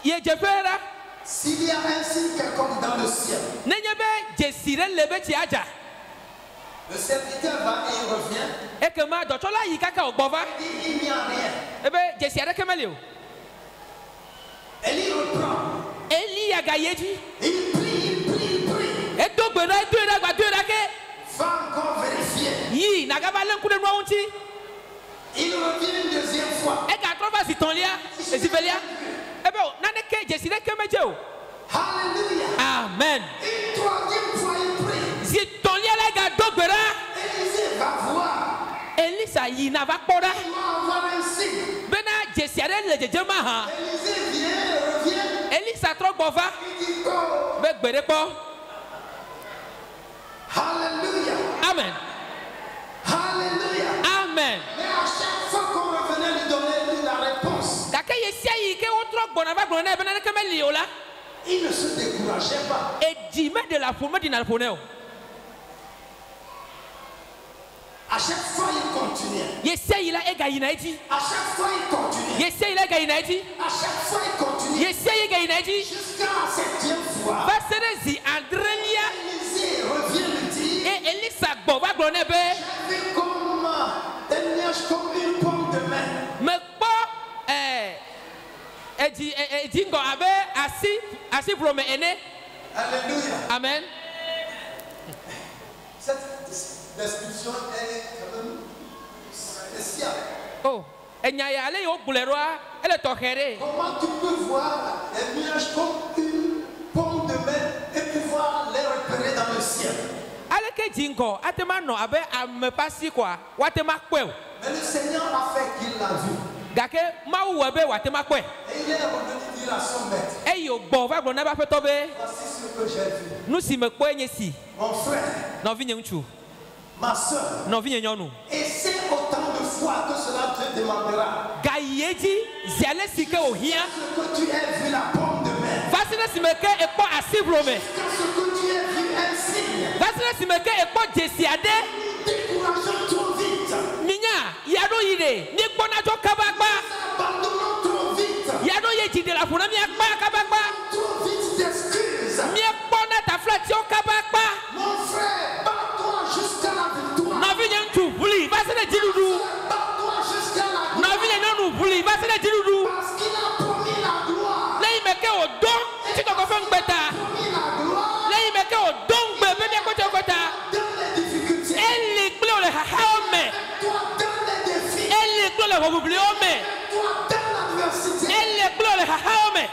ye dzeƒe ɖa. S'il y a un signe quelconque dans le ciel, Nenye be dzesi ɖe le be tsi adza. le serviteur va et il revient. Ekema dɔtsɔla yi kaka wògbɔ va. Il dit, il n'y a rien. Ebe dzesi aɖeke meli o. Élie reprend. Eliya gayi edzi. Il prie, il prie, il prie. Edo gbe ɖa edoe ɖa gbadoe ɖa ke. Va encore vérifier. Yi nagava lé ŋku ɖe nuawo ŋuti. Il revient une deuxième fois. Egatrɔ va zi tɔ̃lia ezivelia. Ebe o naneke dzesi ɖeke medze o. Alléluia. Amen. Une troisième fois, il prie. Zi tɔ̃lia la egado gbe ɖa. Élisée va voir. Elisa yi na va kpɔ ɖa. Il va avoir un signe. Bena dzesi aɖe le djedjema ha. Élisée vient, revient. Elisa trɔ gbɔ va. Il dit quoi? Be gbe ɖe kpɔ. Alléluia. Amen. Alléluia. Amen. Mais à chaque fois qu'on revenait lui donner la réponse, Gake ye sia yi ke wotrɔ gbɔna va gblɔ nɛ be naneke meli o la. il ne se décourageait pas. Edi me de la ƒo me dina ƒo nɛ o. À chaque fois, il continuait. Ye sia yi la ega yina edzi. À chaque fois, il continuait. Ye sia yi la ega yina edzi. À chaque fois, il continuait. Ye sia yi ega yina edzi. Jusqu'à la 7e fois, Va se ɖe zi adrelia. Élisée revient lui dire, Et Elisa gbɔ va gblɔ nɛ be. j'ai vu comme un nuage, comme une pomme de main. Me kpɔ edi ŋgɔ abe asi ʋlome ene. Alléluia. Amen. Cette description est quand même spéciale. Oh, enya ya ale yi wo gblɔe ɖoa ele tɔxɛ ɖe. Comment tu peux voir un nuage comme une pomme de main et pouvoir les repérer dans le ciel? Aleke dzi ŋgɔ ate ma nɔ abe ame ƒe asi koa woate ma kpɔe o. Mais le Seigneur a fait qu'il l'a vu. Gake Mawu wɔ be woate ma kpɔe. Et il est revenu dire à son maître, Eyi wògbɔ va gblɔ na eƒe aƒetɔ be voici ce que j'ai vu. nu si me kpɔe nye si. Mon frère, Nɔvinye ŋutsu, ma soeur, nɔvinye nyɔnu. essaie autant de fois que cela te demandera. Gayi edzi zi ale si ke wòhiã. Ce que tu as vu la pomme de main. Va se ɖe si me ke ekpɔ asi ʋlome. Quand ce que tu as vu un signe. Va se ɖe si me ke ekpɔ dzesi aɖe. Décourageons trop vite. Minya yaɖo yi ɖe míekpɔna tso kaba gba. Abandonnons trop vite. Yaɖo ye dzi ɖe la ƒo na míakpa kaba gba. Trop vite d'excuses. Míekpɔna taflatiwo kaba gba. Mon frère, bats-toi jusqu'à la victoire. Nɔvinye ŋutsu ʋuli va se ɖe dziɖuɖu. Bats-toi jusqu'à la gloire. Nɔvinye nyɔnu ʋuli va se ɖe dziɖuɖu. Parce qu'il a promis la gloire. Le yi me ke wòdo ŋutikɔkɔ ƒe ŋugbe ta. Promis la gloire Le yi me ke wòdo ŋugbe be míakpɔ tso kɔ ta. dans les difficultés. Eli kple wo le xaxawo me. Toi dans les défis. Eli kple wo le hoʋiʋliwo me. Toi dans l'adversité. Eli kple wo le xaxawo me.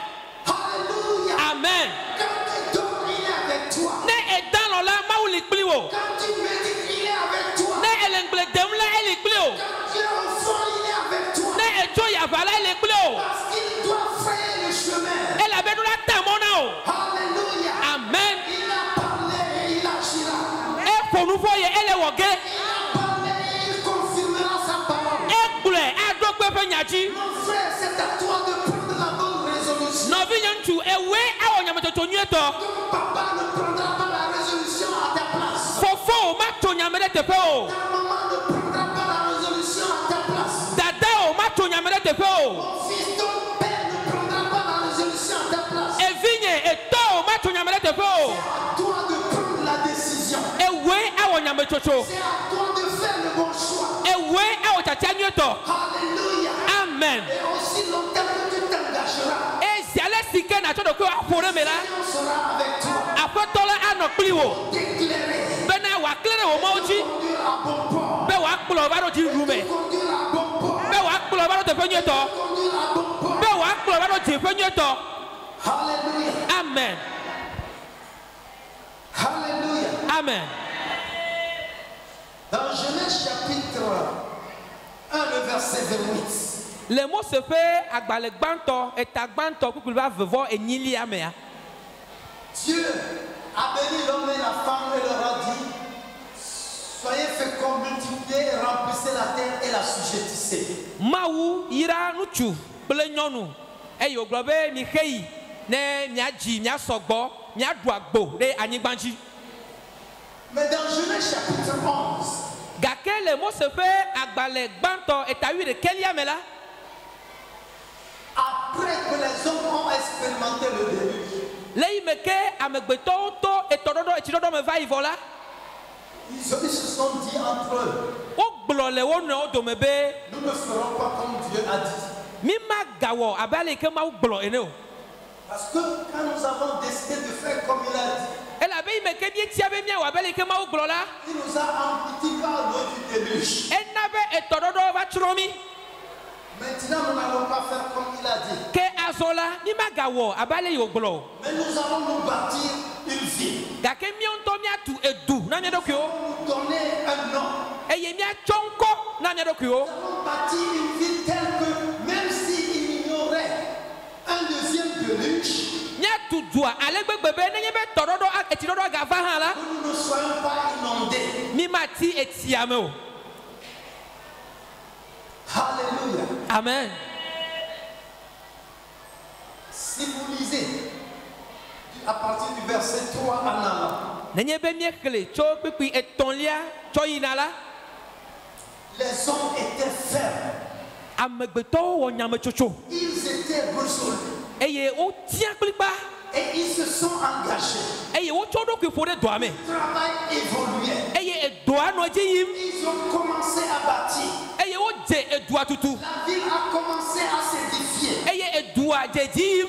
Alléluia. Amen. Quand tu dors, il est avec toi. Ne edan lɔ la Mawu li kpli wo. Quand tu médites, il est avec toi. Ne ele ŋgble dem la eli kpli wo. Quand tu es au fond, il est avec toi. Ne etso yava la eli kpli wo. Parce qu'il doit frayer le chemin. Elabena la ta mɔ na o. Alléluia. Amen. Il a parlé et il agira. Eƒo nu fɔ ye ele wɔ ge. Il a parlé et il confirmera sa parole. Egblɔe aɖo gbe ƒe nya dzi. Mon frère, c'est à toi de prendre la bonne résolution. Nɔvinye ŋutsu ewoe awɔ nyametsotso nyuietɔ. Ton papa ne prendra pas la résolution à ta place. Fofo ma tso nyame ɖe teƒe o. Ta maman ne prendra pas la résolution à ta place. Dada o ma tso nyame ɖe teƒe o. Mon fils, ton père ne prendra pas la résolution à ta place. Evinye etɔ o ma tso nyame ɖe teƒe o. C'est à toi de prendre la décision. Ewoe awɔ nyametsotso. C'est à toi de faire le bon choix. Ewoe awɔ tsatsia nyuietɔ. Alléluia. Amen. Et aussi longtemps que tu t'engageras, Ezi ale si ke natsɔ ɖokuiwo aƒo ɖe me la. on sera avec toi. Aƒetɔ la anɔ kpli wo. T'éclairer. Bena wòaklẽ ɖe wò mɔwo dzi. Conduire à bon port. Be wòakplɔ va ɖo dziɖuɖu me. Conduire à bon port. Be wòakplɔ va ɖo teƒe nyuietɔ. Conduire à bon port. Be wòakplɔ va ɖo dziƒe nyuietɔ. Alléluia. Amen. Alléluia. Amen. Dans Genèse chapitre 1, le verset 28. Le Mose ƒe agbalẽ gbãtɔ eta gbãtɔ kpukplu va vevɔ enyilia mea. Dieu a béni l'homme et la femme et leur a dit, soyez féconds, multipliez, remplissez la terre et la sujettissez. Mawu yra ŋutsu kple nyɔnu eye wògblɔ be mixe yi ne miadzi miasɔgbɔ miaɖu agbo ɖe anyigba dzi. Mais dans Genèse chapitre 11, Gake le Mose ƒe agbalẽ gbãtɔ eta 11 me la. après que les hommes ont expérimenté le déluge, Le yi me ke amegbetɔwo to etɔɖɔɖɔ etsidɔɖɔ me va yi vɔ la. ils se sont dit entre eux, Wogblɔ le wo nɔewo dome be nous ne ferons pas comme Dieu a dit. mi magawɔ abe ale yi ke Mawu gblɔ ene o. Parce que quand nous avons décidé de faire comme il a dit, Elabe yi me ke míetia be miawɔ abe ale yi ke Mawu gblɔ la. il nous a engloutis par l'eau du déluge. Ena be etɔɖɔɖɔ va tsrɔ̃ mi. Maintenant, nous n'allons pas faire comme il a dit. Ke azɔ la mi magawɔ abe ale yi wògblɔ o. Mais nous allons nous bâtir une ville. Gake míawo ŋutɔ míatu edu na mía ɖokuiwo. Nous donner un nom. Eye míatsɔ ŋkɔ na mía ɖokuiwo. Nous allons bâtir une ville telle que même s'il ignore dua alegbe bebe nenye be torodo etirodo gava han la. Que nous ne soyons pas inondés. Mi mati etiame o. Alléluia. Amen. Si vous lisez à partir du verset 3 en allant, nenye be miekle tso pipi etonlia tso yina la. les hommes étaient fermes. Amegbeto wo nyame tsotso. Ils étaient résolus. Eye o tia klipa. Et ils se sont engagés. Eye wo tso do kifo de doame. Le travail évoluait. Eye edoa no dji yim. Ils ont commencé à bâtir. Eye wo je edoa tutu. La ville a commencé à s'édifier. Eye edoa je dji yim.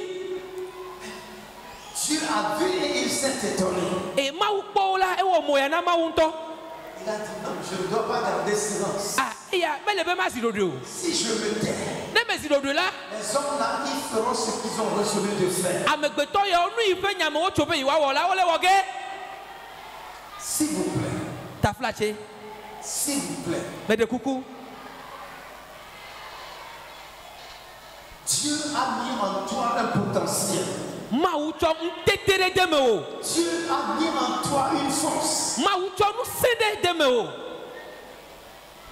Dieu a vu et il s'est étonné. E mawu kpo la e wo moya na mawu nto. Il a dit non, je ne dois pas garder silence. Ah, iya bele be ma sidodo. Si je me tais, Ne me sidodo la. les hommes là, ils feront ce qu'ils ont résolu de faire. Amegbeto ye onu ife nyame wo tso be yiwa wo la wo le wo ge. S'il vous plaît, Ta flache. s'il vous plaît, Me de kuku. Dieu a mis en toi un potentiel. Mawu tso ntetere de me o. Dieu a mis en toi une force. Mawu tso nu sede de me o.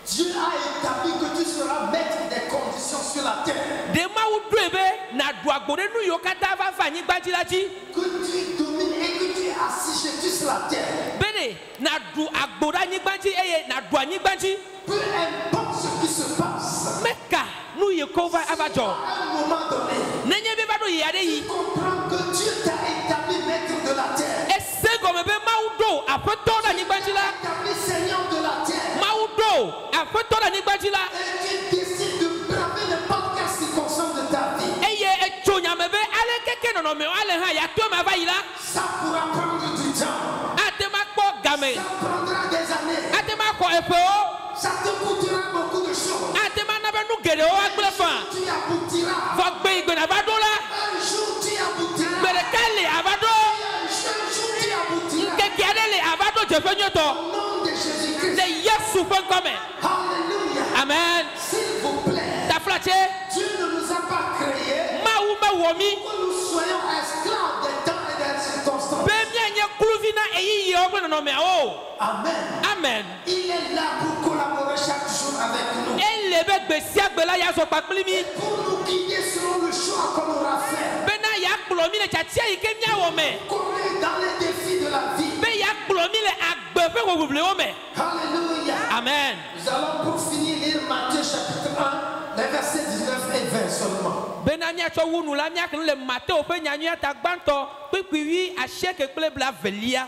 Dieu a établi que tu seras maître des conditions sur la terre. De mawu do ebe na do agbode nu yo kata va fa nyigba ji la ji. Que tu domines et que tu es assis chez Dieu sur la terre. Bene na do agboda nyigba ji eye na do anyigba ji. Peu importe ce qui se passe. Meka nu ye ko va abajo. À un moment donné, Nenye be ba do yade yi. tu comprends que Dieu t'a établi maître de la terre. Ese go me be mawu do apeto na nyigba ji la. Établi Seigneur de la terre. Mawu do apeto na nyigba ji la. Et tu décides de braver n'importe quelle circonstance de ta vie. Eye etso nyame be ale keke nono me ale ha ya to ma va yi la. Ça pourra prendre du temps. Ate ma kpo game. Ça prendra des années. Ate ma ko efe o. Ça te coûtera beaucoup de choses. Ate ma na be nu gere o agble fa. Tu aboutiras. Fo gbe igbe na ba do la. Un jour tu aboutiras. Gbere kele abado. Un jour tu aboutiras. Keke adele abado je fe nyoto. Au nom de Jésus-Christ. De Yesu fe nkome. Alléluia. Amen. S'il vous plaît. Ta flache. Dieu ne nous a pas créés Mawu me wo mi. pour que nous soyons esclaves des temps et des circonstances. Be mi anye kluvina eyi ye ogbe nono me o. Amen. Amen. Il est là pour collaborer chaque jour avec nous. Ele be gbesi agbela ya so papli mi. Pour nous guider selon le choix qu'on aura fait. Be na ya kplo mi le chatia yi ke mi awo me. Courir dans les défis de la vie. Be ya kplo mi le agbe fe wo buble o me. Alléluia. Amen. Nous allons pour finir lire Matthieu chapitre 1, les versets 19 et 20 seulement. Be na mia cho wunu la mia knu le Mateo fe nyanyu ta gbanto pipiwi asheke kple bla velia.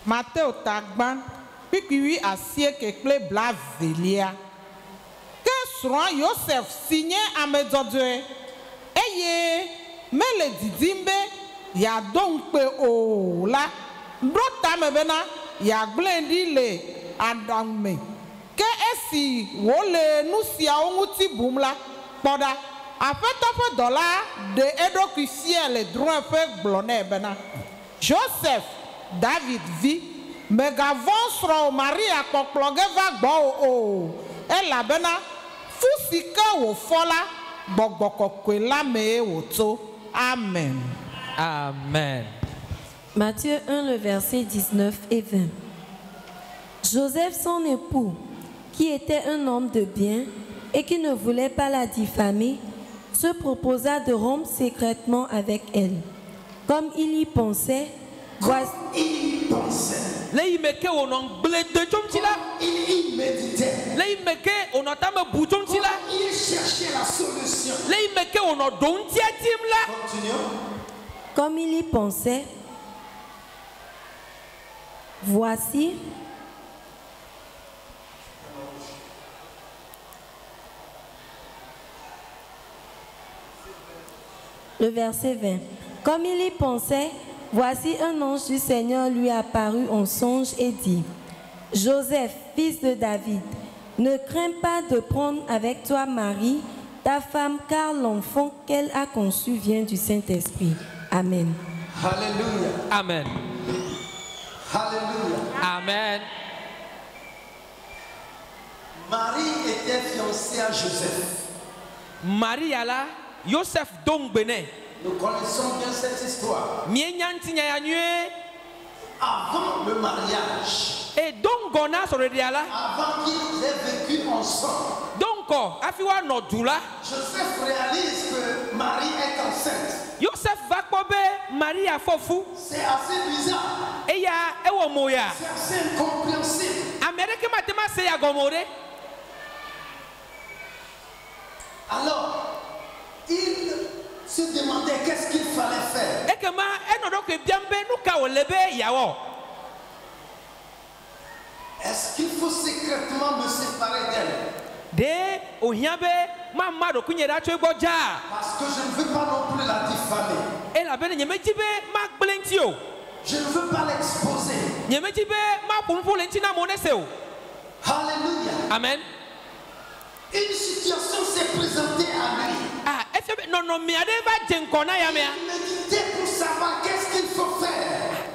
Mateo tagban pikiwi asieke kple blavelia. Ke srɔ̃ Yosef si nye ame dzɔdzɔe eye mele didim be yeado ŋukpe o la ɖo tame bena yeagblẽ ɖi le aɖaŋu me. Ke esi wòle nu siawo ŋuti bum la, kpɔ ɖa aƒetɔ ƒe dɔla ɖe eɖokui fia le drɔ̃e ƒe gblɔ nɛ bena Joseph David vi megavɔ̃ srɔ̃wò Maria kpɔkplɔ ge va gbɔwò o elabena fu si ke wòfɔ la gbɔgbɔ kɔkɔe la mee wòtso. Amen. Amen. Matthieu 1, le verset 19 et 20. Joseph, son époux, qui était un homme de bien et qui ne voulait pas la diffamer, se proposa de rompre secrètement avec elle. Comme il y pensait, voici... Il pensait. Le imeke ono gble de chomti la. Il méditait. Le imeke ono tame bu chomti la. Il cherchait la solution. Le imeke ono donti atim la. Continuons. Comme il y pensait, voici, le verset 20. Comme il y pensait, voici un ange du Seigneur lui apparut en songe et dit, Joseph, fils de David, ne crains pas de prendre avec toi Marie, ta femme, car l'enfant qu'elle a conçu vient du Saint-Esprit. Amen. Alléluia. Amen. Alléluia. Amen. Marie était fiancée à Joseph. Maria là, Joseph Dongbene. Nous connaissons bien cette histoire. Avant le mariage. Et donc on a sur le dia là. Avant qu'ils aient vécu ensemble. Donc, afiwa no dula. Joseph réalise que Marie est enceinte. Joseph va kobe Marie a fofu. C'est assez bizarre. Et ya ewo moya. C'est assez incompréhensible. Amérique matema se ya gomore. Alors, il se demandait qu'est-ce qu'il fallait faire. Et que ma enodo ke biambe nuka olebe yawo. Est-ce qu'il faut secrètement me séparer d'elle? De ohiabe mama do kunyera cheboja. Parce que je ne veux pas non plus la diffamer. Et la bene nyemejibe ma blentio. Je ne veux pas l'exposer. Nyemejibe ma pumpu lentina moneseo. Alléluia. Amen. Une situation s'est présentée à lui. Ah, non, non, mais il va jenkona ya mea. Il méditait pour savoir qu'est-ce qu'il faut faire.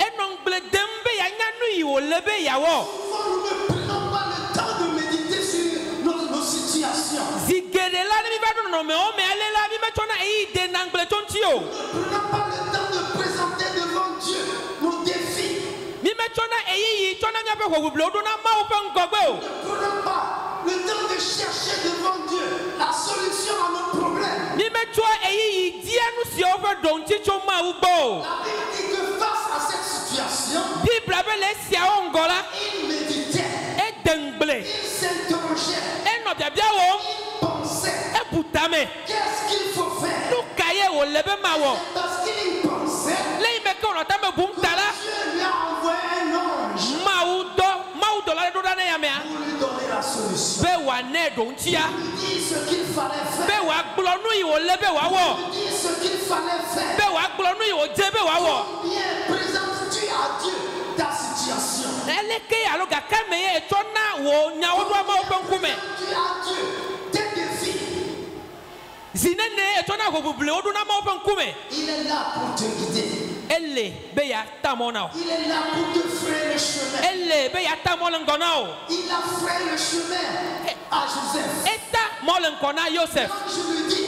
Et non, ble dembe ya nyanu iwo lebe yawo. Souvent, nous ne prenons pas le temps de méditer sur nos situations. Zigede la ni ba no me o me ale la mi me tona e de nangle tontio. Nous ne prenons pas le temps de présenter devant Dieu nos défis. Mi me tona e yi tona nya pe ko blo do na ma o pe ngogbe o. Nous ne prenons pas le temps de chercher devant Dieu la solution à nos problèmes. Mi me twa e yi dia nu si over don ti cho ma ugbo. La Bible dit que face à cette situation, Bible abele sia o ngola. il méditait, E dengle. il s'interrogeait, E no bia bia wo. il pensait. E butame. Qu'est-ce qu'il faut faire? Nu kaye o lebe ma wo. Parce qu'il pensait Le me ko no ta me bum que tala. Dieu lui a envoyé un ange Maudo la do dane ya mea. pour lui donner la solution. Be wa ne don tia. Il dit ce qu'il fallait faire. Be wa glo nu i o lebe wa wo. Il dit ce qu'il fallait faire. Be wa glo nu i o jebe wa wo. Combien présentes-tu à Dieu ta situation? Ele ke alo ga ka me e tona wo nya wo do ma o pe nkume. Tu as Dieu tes défis. Zinene e tona go bubule o do na ma o pe nkume. Il est là pour te guider. Elle be ya tamona. Il est là pour te frayer le chemin. Elle be ya tamona ngona o. Il a frayé le chemin à Joseph. Eta molen kona Joseph. Quand je lui dis,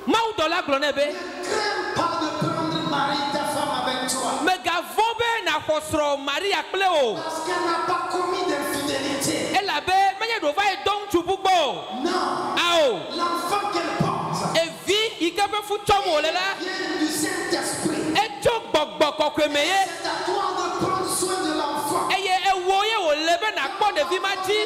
Maudo la glo ne be. ne crains pas de prendre Marie, ta femme, avec toi. Me ga vobe na khosro Maria kple o. Parce qu'elle n'a pas commis d'infidélité. Ela be menye do va e don chubugbo. Non. Ao. L'enfant qu'elle porte E vi ikabe fu chomo le la. vient du Saint-Esprit. E cho gbogbo kokwe meye. C'est à toi de prendre soin de l'enfant. Eye e woye o lebe na kpo de vi maji.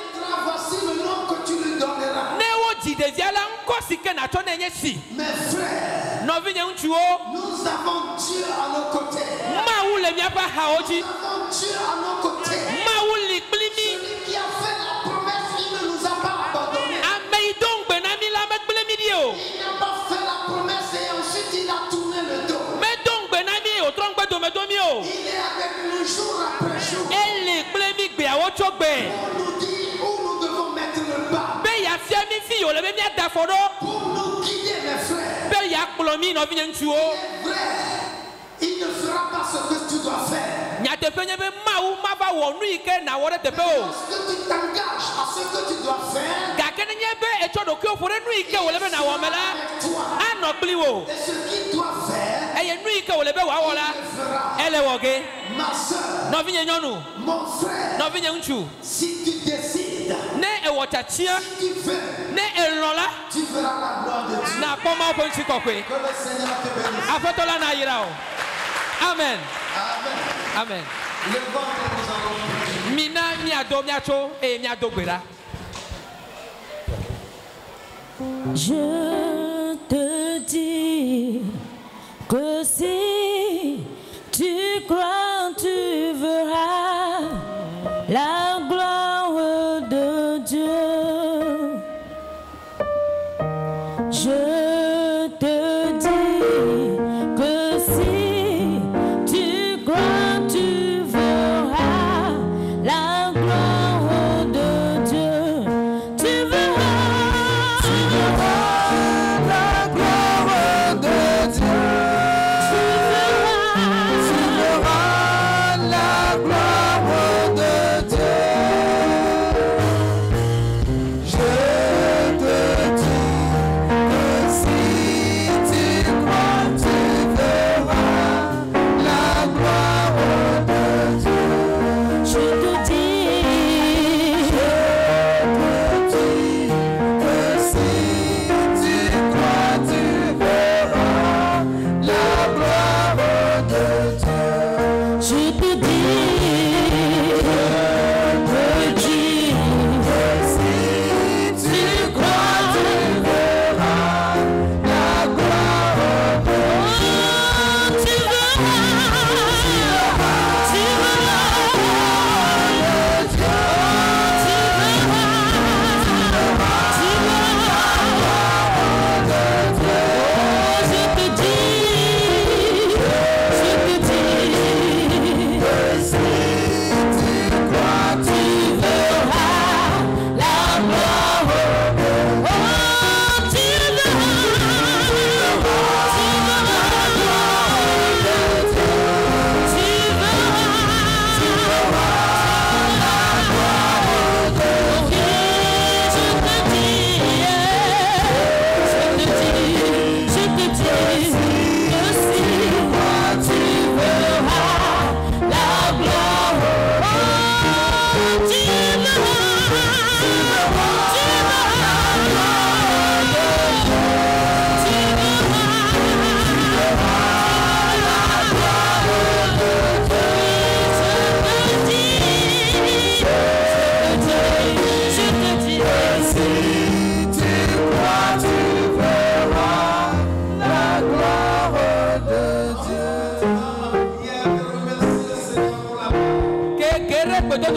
Voici le nom que tu lui donneras. Ne wo ji de viala nko sike na to na enye si. Mes frères, No vi nye nchu o. nous avons Dieu à nos côtés. Ma wu le mia pa ha oji. Nous avons Dieu à nos côtés. Ma wu li kplimi. Celui qui a fait la promesse, il ne nous a pas abandonnés. Ame idong be na mi la me kplimi di o. Il n'a pas fait la promesse et ensuite il a tourné le dos. Me dong be na mi o trong gbe do me do mi o. Il est avec nous jour après jour. Ele kplimi gbe awo cho gbe. Pour nous dire où nous devons mettre le pas. Be ya fia mi fi o le be mi da fodo. Pour nous guider, mes frères. Be ya kplo mi no vi nye nchu o. C'est vrai. Il ne fera pas ce que tu dois faire. Nya te pe nye be ma wu ma va wo nu ike na wo de te pe o. Lorsque tu t'engages à ce que tu dois faire, Ga ke nye be e cho do ke o fore nu ike o le be na wo me la. avec toi. Ano kpli wo. Et ce qu'il doit faire, Eye nu ike o le be wa wo la. il le fera. Ele wo ge. Ma soeur, No vi nye nyonu. mon frère, No vi nye nchu. si tu décides, Ne e wo chachia. si tu veux, Ne e lon la. tu verras la gloire de Dieu. Na kpo ma o pe nchi kokwe. Que le Seigneur te bénisse. Afetola na yira o. Amen. Amen. Amen. Le ventre nous allons prier. Mina mi ado mi acho e mi ado gbera. Je te dis que si tu crois, tu verras la gloire de Dieu. Je te dis que si tu crois, tu verras la gloire de Dieu. Tu verras la gloire de Dieu. Tu verras la gloire de Dieu.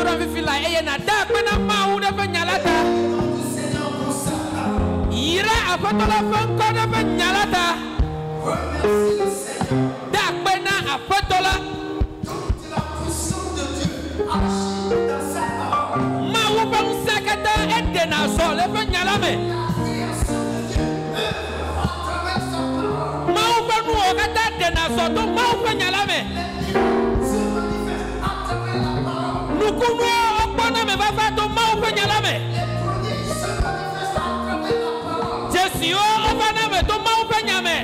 ɖo fifi la eye na da akpe na Mawu ɖe ƒe nya la ta. Yra Aƒetɔ la ƒe ŋkɔ ɖe ƒe nya la ta. Da akpe na Aƒetɔ la. Mawu ƒe ŋusẽ katã eɖena zɔ le ƒe nya la me. Mawu ƒe nuwo katã ɖena zɔ to Mawu ƒe nya la me. Nukunuwo wokpɔna me vava to Mawu ƒe nya la me. Dzesiwo wovana me to Mawu ƒe nya me.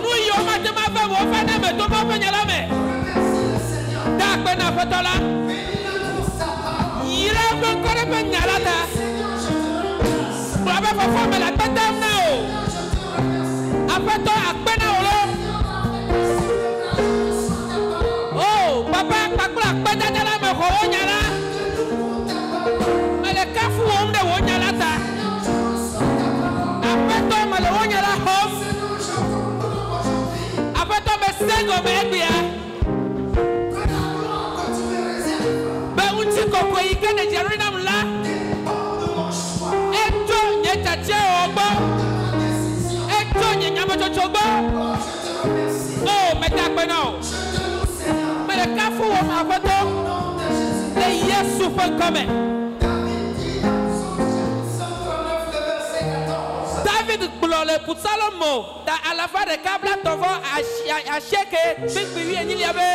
Nu yiwo mate ma ve wovana me to Mawu ƒe nya la me. Da akpe na Aƒetɔ la. Yra ƒe ŋkɔ ɖe ƒe nya la ta. Gblɔ be fofo me le akpe dam na o. Aƒetɔ akpe na wo lo. Oh, papa kpakple akpe dada la me xɔ wo nya la. Me le kafu wɔm ɖe wo nya la ta. Aƒetɔ me le wo nya la xɔm. Aƒetɔ me se gɔme egbea. Be ŋuti kɔkɔe yi ke ne dzra ɖo nam la. Etso nye tsatsewo gbɔ. Etso nye nyametsotso gbɔ. Oh, meda akpe na wo. Me le kafu wɔm Aƒetɔ le Yesu ƒe ŋkɔ me. David gblɔ le Psalmo ta 129 be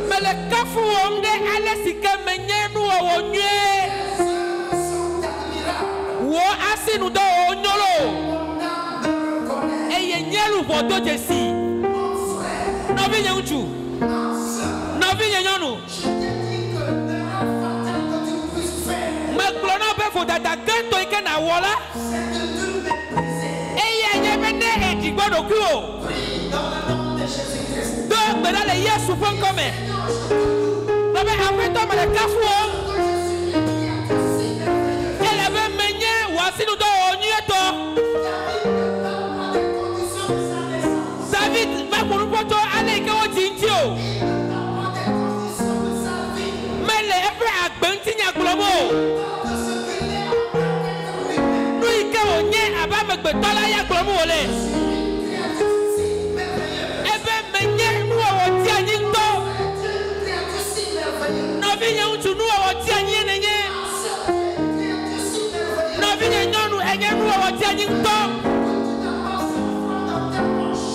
me le kafu wɔm ɖe ale si ke menye nuwɔwɔ nyuie. Wò asinudɔwɔwɔ nyo lo. Eye nye luʋɔ do dzesi. Nɔvi nye ŋutsu. Nɔvi nye nyɔnu. Megblɔ na be vodada gãtɔ yi ke nawɔ la. Eye nye be ne eɖigbɔ ɖokui o. Do gbe ɖa le Yesu ƒe ŋkɔ me. Be Aƒetɔ me le kafu wɔm. Ele be menye wò asinudɔwɔwɔ nyuietɔ. David va ƒonuƒɔtɔ ale yi ke wodzi ŋuti o. Mele eƒe agbe ŋuti nya gblɔm o. Nu yi ke wònye abe amegbetɔ la ya gblɔm wòle. Ebe menye nuwɔwɔ ti anyi ŋutɔ. Nɔvi nye ŋutsu nuwɔwɔ ti anyi ye nenye. Nɔvi nye nyɔnu enye nuwɔwɔ ti anyi ŋutɔ.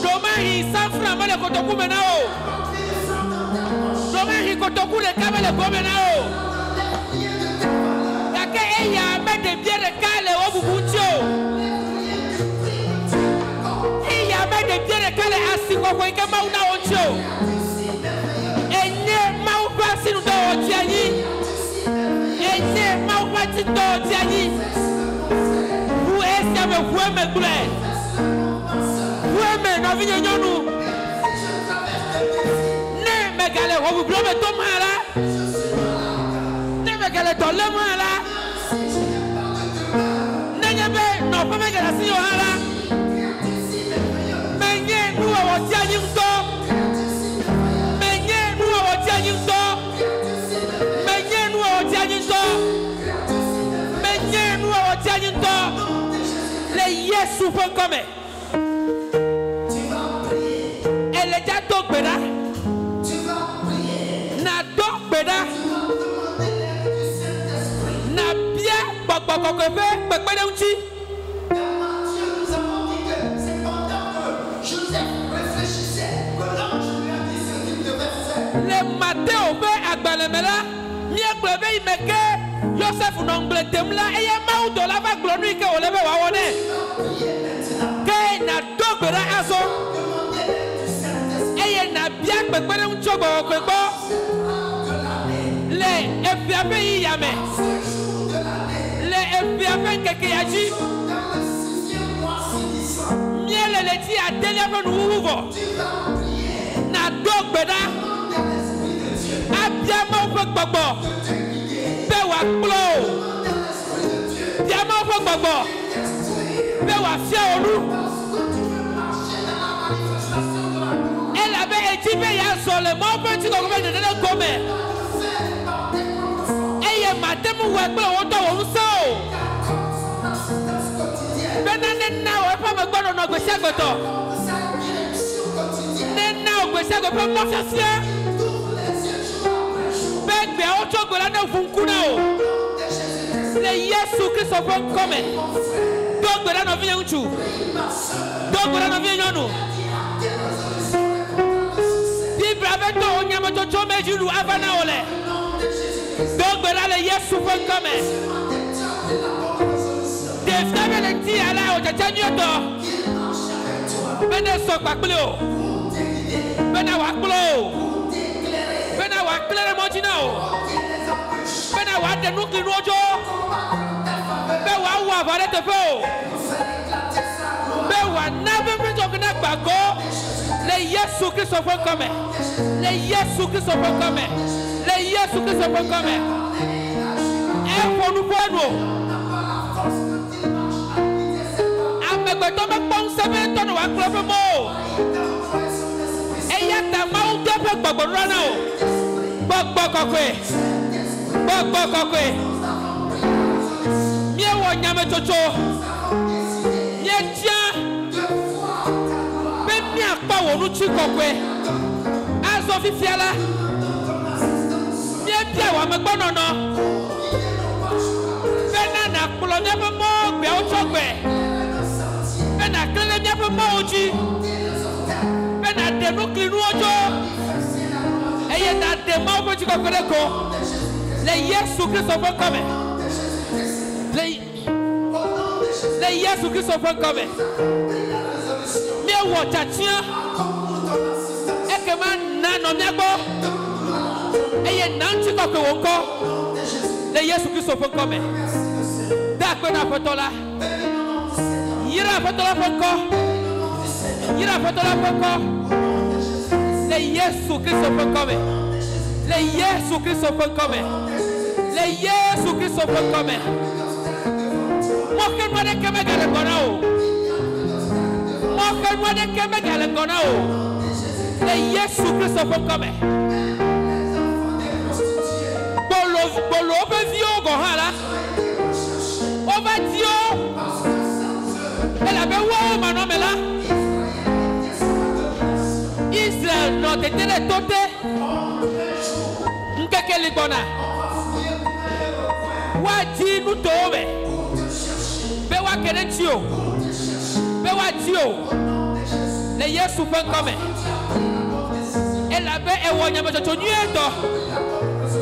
Domahi safra mele kotoku me na o. Domahi kotoku ɖeka mele gome na o. Gake eya me ɖevie ɖeka le wo bubu ŋuti o. Eya me ɖevie ɖeka le asi kɔkɔe yi ke Mawu na wo ŋuti o. Enye Mawu ƒe asinudɔwɔwɔ ti anyi. Enye Mawu ƒe asinudɔwɔwɔ ti anyi. Ʋu esia me ʋu eme gblɔe. Ʋu nɔvi nye nyɔnu. Ne megale wɔ bublo me tom hã la. Ne megale dɔ lém hã la. Nenye be nɔƒe megale asi yɔ hã la. Menye nuwɔwɔ ti anyi ŋutɔ. Menye nuwɔwɔ ti anyi ŋutɔ. Menye nuwɔwɔ ti anyi ŋutɔ. Menye nuwɔwɔ ti anyi ŋutɔ. Le Yesu ƒe ŋkɔ me. Eleja do gbe ɖa. Na do gbe ɖa. Na bia gbɔgbɔ kɔkɔe ƒe kpekpeɖeŋuti. Le Matteo ƒe agbalẽ me la, míegblɔ be yi me ke Joseph nɔ ŋgble dem la eye Mawu dɔla va gblɔ nu yi ke wòle be wòawɔ nɛ. Ke na do gbe ɖa azɔ. Eye na bia kpekpeɖeŋuti tso gbɔgbɔ gbɔ. Le efia ƒe yiyame. Le efia ƒe ŋkekea dzi. Míele le ti adelia ƒe nuwuwu vɔ. Na do gbe ɖa. Abia Mawu ƒe gbɔgbɔ. Be wòakplɔ o. Bia Mawu ƒe gbɔgbɔ. Be wòafia wò nu. Elabe dit bien, il y a seulement un petit peu de gomme. Et il y a matin, vous voyez, on doit vous sauver. Benanena, on va pas me voir dans notre sagoto. Nena, on va sago pas mon chassia. Ben, bien, on choque la neuf funkunao. Les Yesu qui sont pas comme. Donc, là, nous venons où? Donc, là, nous venons nous. Bravo, on y a mon tocho mais je loue avant ole. Donc là les Yesu font comme. Des femmes les tia là au tchanyoto. Bene sok bakblo. Bene wakblo. Bene wakblo mojino. Bene wade nukli rojo. Be wa vale te fo. Be wa na be jogna bago. Les Yesu qui sont pas comme. Les Yesu qui sont pas comme. Les Yesu qui sont pas comme. Et pour nous voir nous. Avec le temps de penser maintenant nous accrocher mot. Et y a ta main de peu boborano. Bobokokwe. Bobokokwe. Mie wo nyame chocho. Mie tia. Pas où nous chikokwe. Azo fifiala. Bien bien wa me bonono. Benana kulonya pe mo gbe o chokwe. Bena klele nya pe mo oji. Bena de no klinu ojo. Eye na de mo pe chikokwe ko. Le Yesu Christ of come. Le Yesu Christ of come. Wo tchatien e que man na no miagbo eye nanchi ko ko wonko le Yesu Kristo fon come da ko na fotola yira fotola fonko yira fotola fonko le Yesu Kristo fon come le Yesu Kristo fon come le Yesu Kristo fon come mo ke mo de ke me gale konao moi de keme galengona o le Yesu Kristo fo come bolo be vio go hala o va dio ela be wo manomela Israel no te tele tote nkeke libona wa di nu tobe be wa kenetio be wa dio le Yesu font comme. Elle avait un wanyama de tonyeto.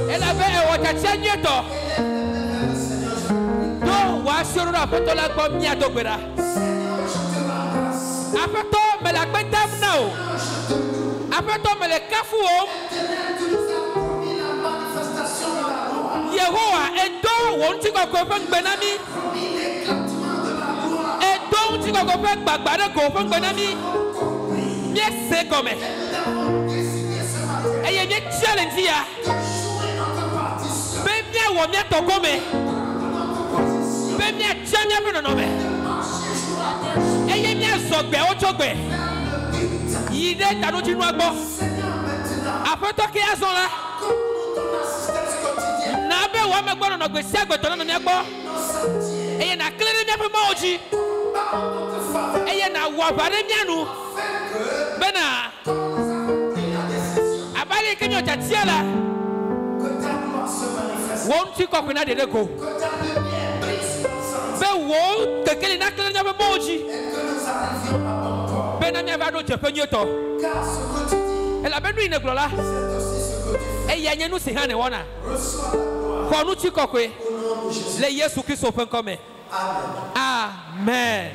Elle avait un wachachanyeto. Do wa sur la photo la comme nia dobera. Après toi me la bentam nao. Après toi me le kafuo. Yehowa endo wonti ko ko fun benami. Endo wonti ko ko fun gbagbara ko fun benami. C'est comme et il y a des challenges là ben bien ou bien to comme ben bien chanya pe no me et il y a bien sogbe o chogbe yide tanu ti nu agbo après to ki azon la na be wa me gbo no gbe si agbeto no me agbo e ye na klere mi pe mo oji e ye na wa bare mi anu Bena abali kenyo tatiala won ti ko kuna de ko be wo kekele na kele na be moji bena mi aba do jefe nyoto ela be nu ine glola e ya nyenu si hane wona ko nu ti ko kwe le Yesu Kristo fen come amen.